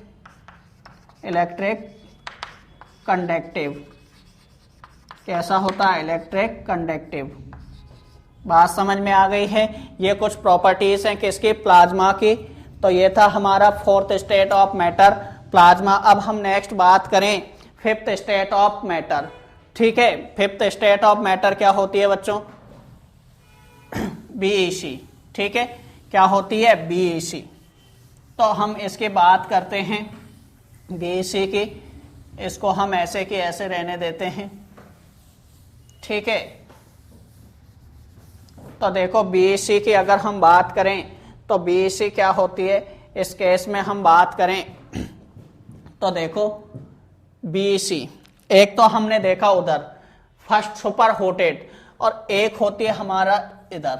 कंडक्टिव। कैसा होता है, इलेक्ट्रिक कंडक्टिव। बात समझ में आ गई है। ये कुछ प्रॉपर्टीज हैं किसकी, प्लाज्मा की। तो ये था हमारा 4th state of matter, plasma. अब हम नेक्स्ट बात करें 5th स्टेट ऑफ मैटर। ठीक है, 5th स्टेट ऑफ मैटर क्या होती है बच्चों, बीईसी। ठीक है, क्या होती है, बीईसी। तो हम इसकी बात करते हैं बीईसी की, इसको हम ऐसे की ऐसे रहने देते हैं। ठीक है, तो देखो बीईसी की अगर हम बात करें तो बीईसी क्या होती है, इस केस में हम बात करें तो देखो बीईसी, एक तो हमने देखा उधर फर्स्ट सुपर हीटेड, और एक होती है हमारा इधर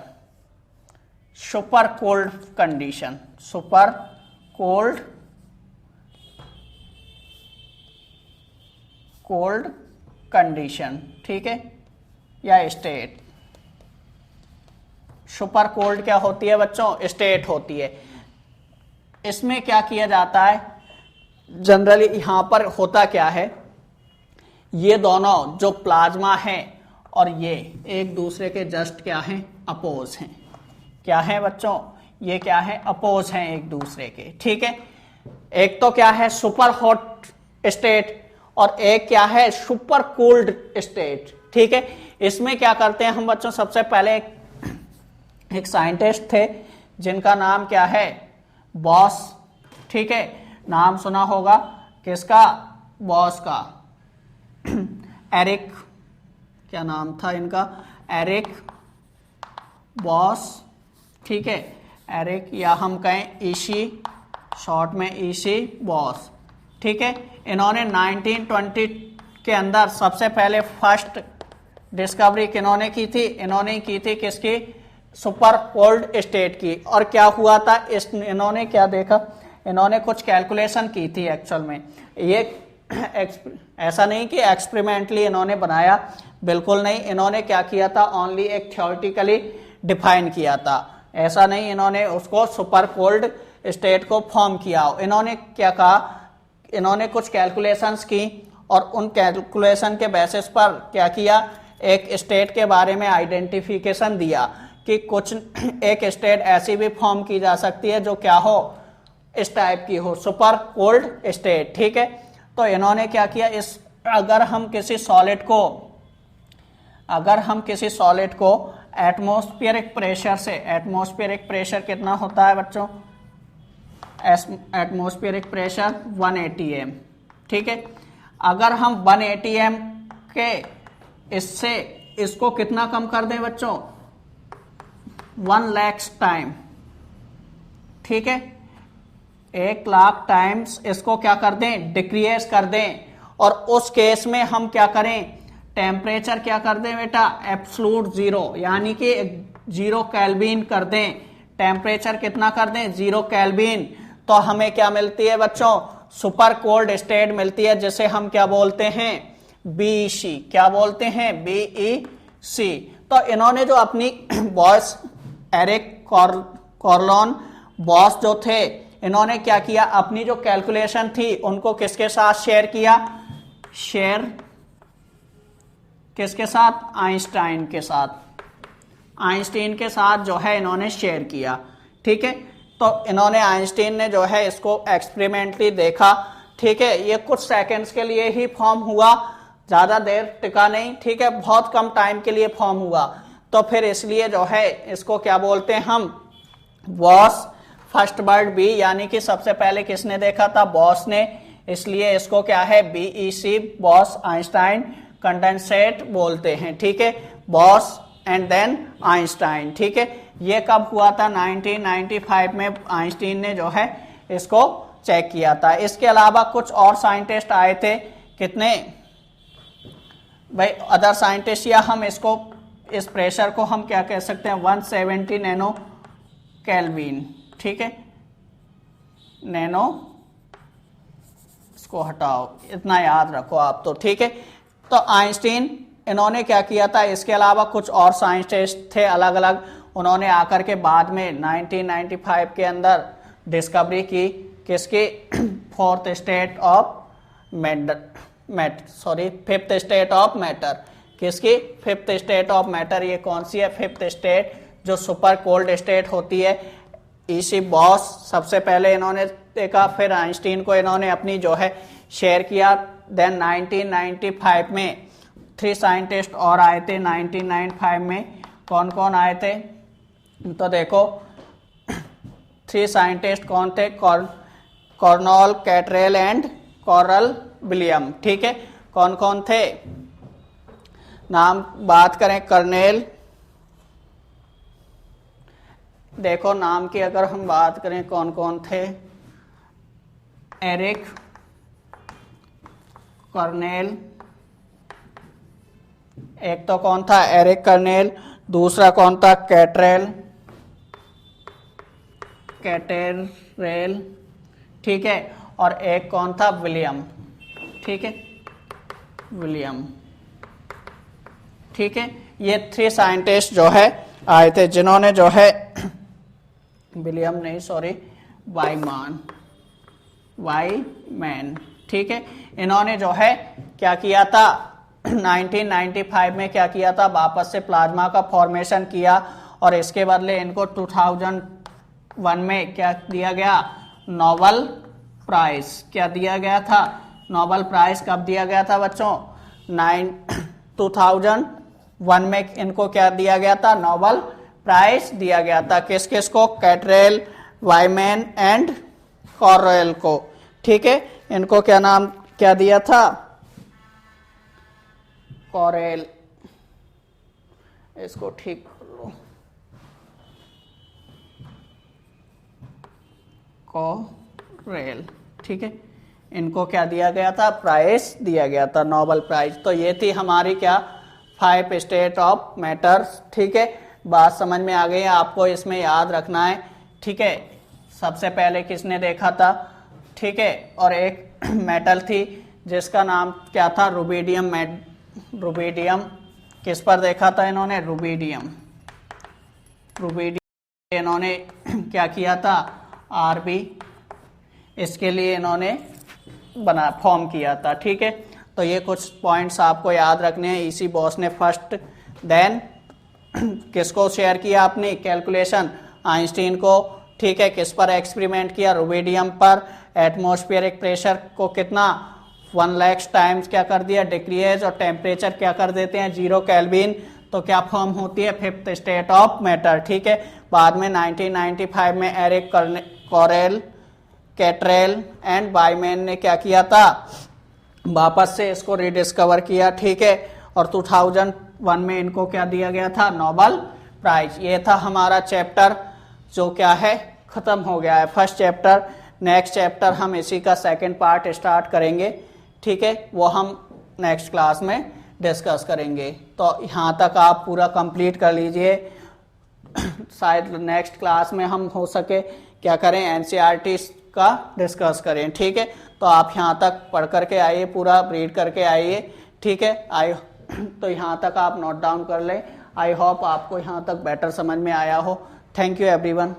super cold condition, super cold condition. ठीक है, या स्टेट। सुपर कोल्ड क्या होती है बच्चों, स्टेट होती है। इसमें क्या किया जाता है, जनरली यहां पर होता क्या है, ये दोनों जो प्लाज्मा है और ये एक दूसरे के जस्ट क्या हैं, अपोज हैं। क्या है बच्चों, ये क्या है, अपोज हैं एक दूसरे के, ठीक है। एक तो क्या है सुपर हॉट स्टेट और एक क्या है सुपर कोल्ड स्टेट, ठीक है। इसमें क्या करते हैं हम बच्चों, सबसे पहले एक साइंटिस्ट थे जिनका नाम क्या है, बॉस, ठीक है। नाम सुना होगा किसका, बॉस का, एरिक, क्या नाम था इनका, एरिक बॉस, ठीक है। एरिक या हम कहें ईशी, शॉर्ट में ईशी बॉस, ठीक है। इन्होंने 1920 के अंदर सबसे पहले फर्स्ट डिस्कवरी किन्होंने की थी, इन्होंने की थी किसकी, सुपर कोल्ड स्टेट की। और क्या हुआ था, इन्होंने क्या देखा, इन्होंने कुछ कैलकुलेशन की थी एक्चुअल में। ये ऐसा नहीं कि एक्सपेरिमेंटली इन्होंने बनाया, बिल्कुल नहीं। इन्होंने क्या किया था, ओनली एक थ्योरेटिकली डिफाइन किया था, ऐसा नहीं इन्होंने उसको सुपर कोल्ड स्टेट को फॉर्म किया। इन्होंने क्या कहा, इन्होंने कुछ कैलकुलेशंस की और उन कैलकुलेशन के बेसिस पर क्या किया, एक स्टेट के बारे में आइडेंटिफिकेशन दिया कि कुछ एक स्टेट ऐसी भी फॉर्म की जा सकती है जो क्या हो, इस टाइप की हो, सुपर कोल्ड स्टेट, ठीक है। तो इन्होंने क्या किया, इस अगर हम किसी सॉलिड को एटमॉस्फेरिक प्रेशर से, एटमॉस्फेरिक प्रेशर कितना होता है बच्चों, एटमॉस्फेरिक प्रेशर 1 atm, ठीक है। अगर हम 1 atm के इससे इसको कितना कम कर दें बच्चों, 1 लाख टाइम, ठीक है, 1 लाख टाइम्स इसको क्या कर दें, डिक्रीज कर दें। और उस केस में हम क्या करें, टेम्परेचर क्या कर दें बेटा, एब्सोल्यूट 0 यानी कि 0 केल्विन कर दें। टेम्परेचर कितना कर दें, 0 केल्विन। तो हमें क्या मिलती है बच्चों, सुपर कोल्ड स्टेट मिलती है, जिसे हम क्या बोलते हैं, बीईसी। क्या बोलते हैं, बीईसी। तो इन्होंने जो अपनी बॉस, एरिक कॉर्लॉन बॉस जो थे, इन्होंने क्या किया, अपनी जो कैलकुलेशन थी उनको किसके साथ शेयर किया, शेयर किसके साथ, आइंस्टाइन के साथ। आइंस्टाइन के साथ जो है इन्होंने शेयर किया, ठीक है। तो इन्होंने, आइंस्टाइन ने जो है इसको एक्सपेरिमेंटली देखा, ठीक है। ये कुछ सेकंड्स के लिए ही फॉर्म हुआ, ज्यादा देर टिका नहीं, ठीक है, बहुत कम टाइम के लिए फॉर्म हुआ। तो फिर इसलिए जो है इसको क्या बोलते हैं हम, बॉस फर्स्ट बर्ड बी, यानी कि सबसे पहले किसने देखा था, बॉस ने, इसलिए इसको क्या है, बीईसी, बॉस आइंस्टाइन कंडेंसेट बोलते हैं, ठीक है। बॉस एंड देन आइंस्टाइन, ठीक है। ये कब हुआ था, 1995 में आइंस्टाइन ने जो है इसको चेक किया था। इसके अलावा कुछ और साइंटिस्ट आए थे, कितने भाई, अदर साइंटिस्ट, या हम इसको, इस प्रेशर को हम क्या कह सकते हैं, 170 नैनो केल्विन, ठीक है। नैनो, इसको हटाओ, इतना याद रखो आप तो, ठीक है। तो आइंस्टाइन, इन्होंने क्या किया था, इसके अलावा कुछ और साइंटिस्ट थे अलग अलग, उन्होंने आकर के बाद में 1995 के अंदर डिस्कवरी की किसकी, फिफ्थ स्टेट ऑफ मैटर, किसकी, फिफ्थ स्टेट ऑफ मैटर। ये कौन सी है, फिफ्थ स्टेट, जो सुपर कोल्ड स्टेट होती है। इसी बॉस सबसे पहले इन्होंने देखा, फिर आइंस्टाइन को इन्होंने अपनी जो है शेयर किया। देन 1995 में 3 साइंटिस्ट और आए थे। 1995 में कौन कौन आए थे, तो देखो 3 साइंटिस्ट कौन थे, कॉर्नल कैटरेल एंड कॉरल विलियम, ठीक है। कौन कौन थे, नाम बात करें, कर्नेल, देखो नाम की अगर हम बात करें कौन कौन थे, एरिक कर्नेल, एक तो कौन था, एरिक कर्नेल, दूसरा कौन था, कैटेरेल, ठीक है, और एक कौन था, विलियम, ठीक है, विलियम, ठीक है। ये 3 साइंटिस्ट जो है आए थे, जिन्होंने जो है, विलियम नहीं, सॉरी, वाईमैन, ठीक है, इन्होंने जो है क्या किया था 1995 में क्या किया था, वापस से प्लाज्मा का फॉर्मेशन किया और इसके बदले इनको 2001 में क्या दिया गया, नोबेल प्राइज। क्या दिया गया था, नोबेल प्राइज कब दिया गया था बच्चों, 2001 में इनको क्या दिया गया था, नोबेल प्राइज दिया गया था। किस किस को, कैटरेल, वाइमैन एंड कॉरेल को। ठीक है, इनको क्या नाम क्या दिया था, कॉरेल, इसको ठीक कर लो, कॉरेल। ठीक है, इनको क्या दिया गया था, प्राइज दिया गया था, नोबेल प्राइज। तो ये थी हमारी क्या 5 स्टेट ऑफ मैटर्स। ठीक है, बात समझ में आ गई है, आपको इसमें याद रखना है। ठीक है, सबसे पहले किसने देखा था, ठीक है, और एक मेटल थी जिसका नाम क्या था, रुबिडियम। रुबिडियम किस पर देखा था इन्होंने, रुबिडियम। रुबिडियम इन्होंने क्या किया था, आरबी, इसके लिए इन्होंने फॉर्म किया था। ठीक है, तो ये कुछ पॉइंट्स आपको याद रखने हैं। इसी बॉस ने फर्स्ट, देन किसको शेयर किया आपने, कैलकुलेशन, आइंस्टीन को। ठीक है, किस पर एक्सपेरिमेंट किया, रुबिडियम पर। एटमॉस्फेरिक प्रेशर को कितना 1 लाख टाइम्स क्या कर दिया, डिक्रीज, और टेम्परेचर क्या कर देते हैं 0 केल्विन, तो क्या फॉर्म होती है 5th स्टेट ऑफ मैटर। ठीक है, बाद में 1995 में एरिक कॉरेल, कैटरेल एंड वाइमैन ने क्या किया था, वापस से इसको रिडिस्कवर किया। ठीक है, और 2001 में इनको क्या दिया गया था, नोबेल प्राइज। ये था हमारा चैप्टर जो क्या है, खत्म हो गया है, फर्स्ट चैप्टर। नेक्स्ट चैप्टर हम इसी का सेकंड पार्ट स्टार्ट करेंगे। ठीक है, वो हम नेक्स्ट क्लास में डिस्कस करेंगे। तो यहाँ तक आप पूरा कंप्लीट कर लीजिए। शायद नेक्स्ट क्लास में हम हो सके क्या करें, एनसीईआरटी का डिस्कस करें। ठीक है, तो आप यहाँ तक पढ़ करके आइए, पूरा रीड करके आइए। ठीक है, तो यहाँ तक आप नोट डाउन कर लें। आई होप आपको यहाँ तक बेटर समझ में आया हो। Thank you everyone.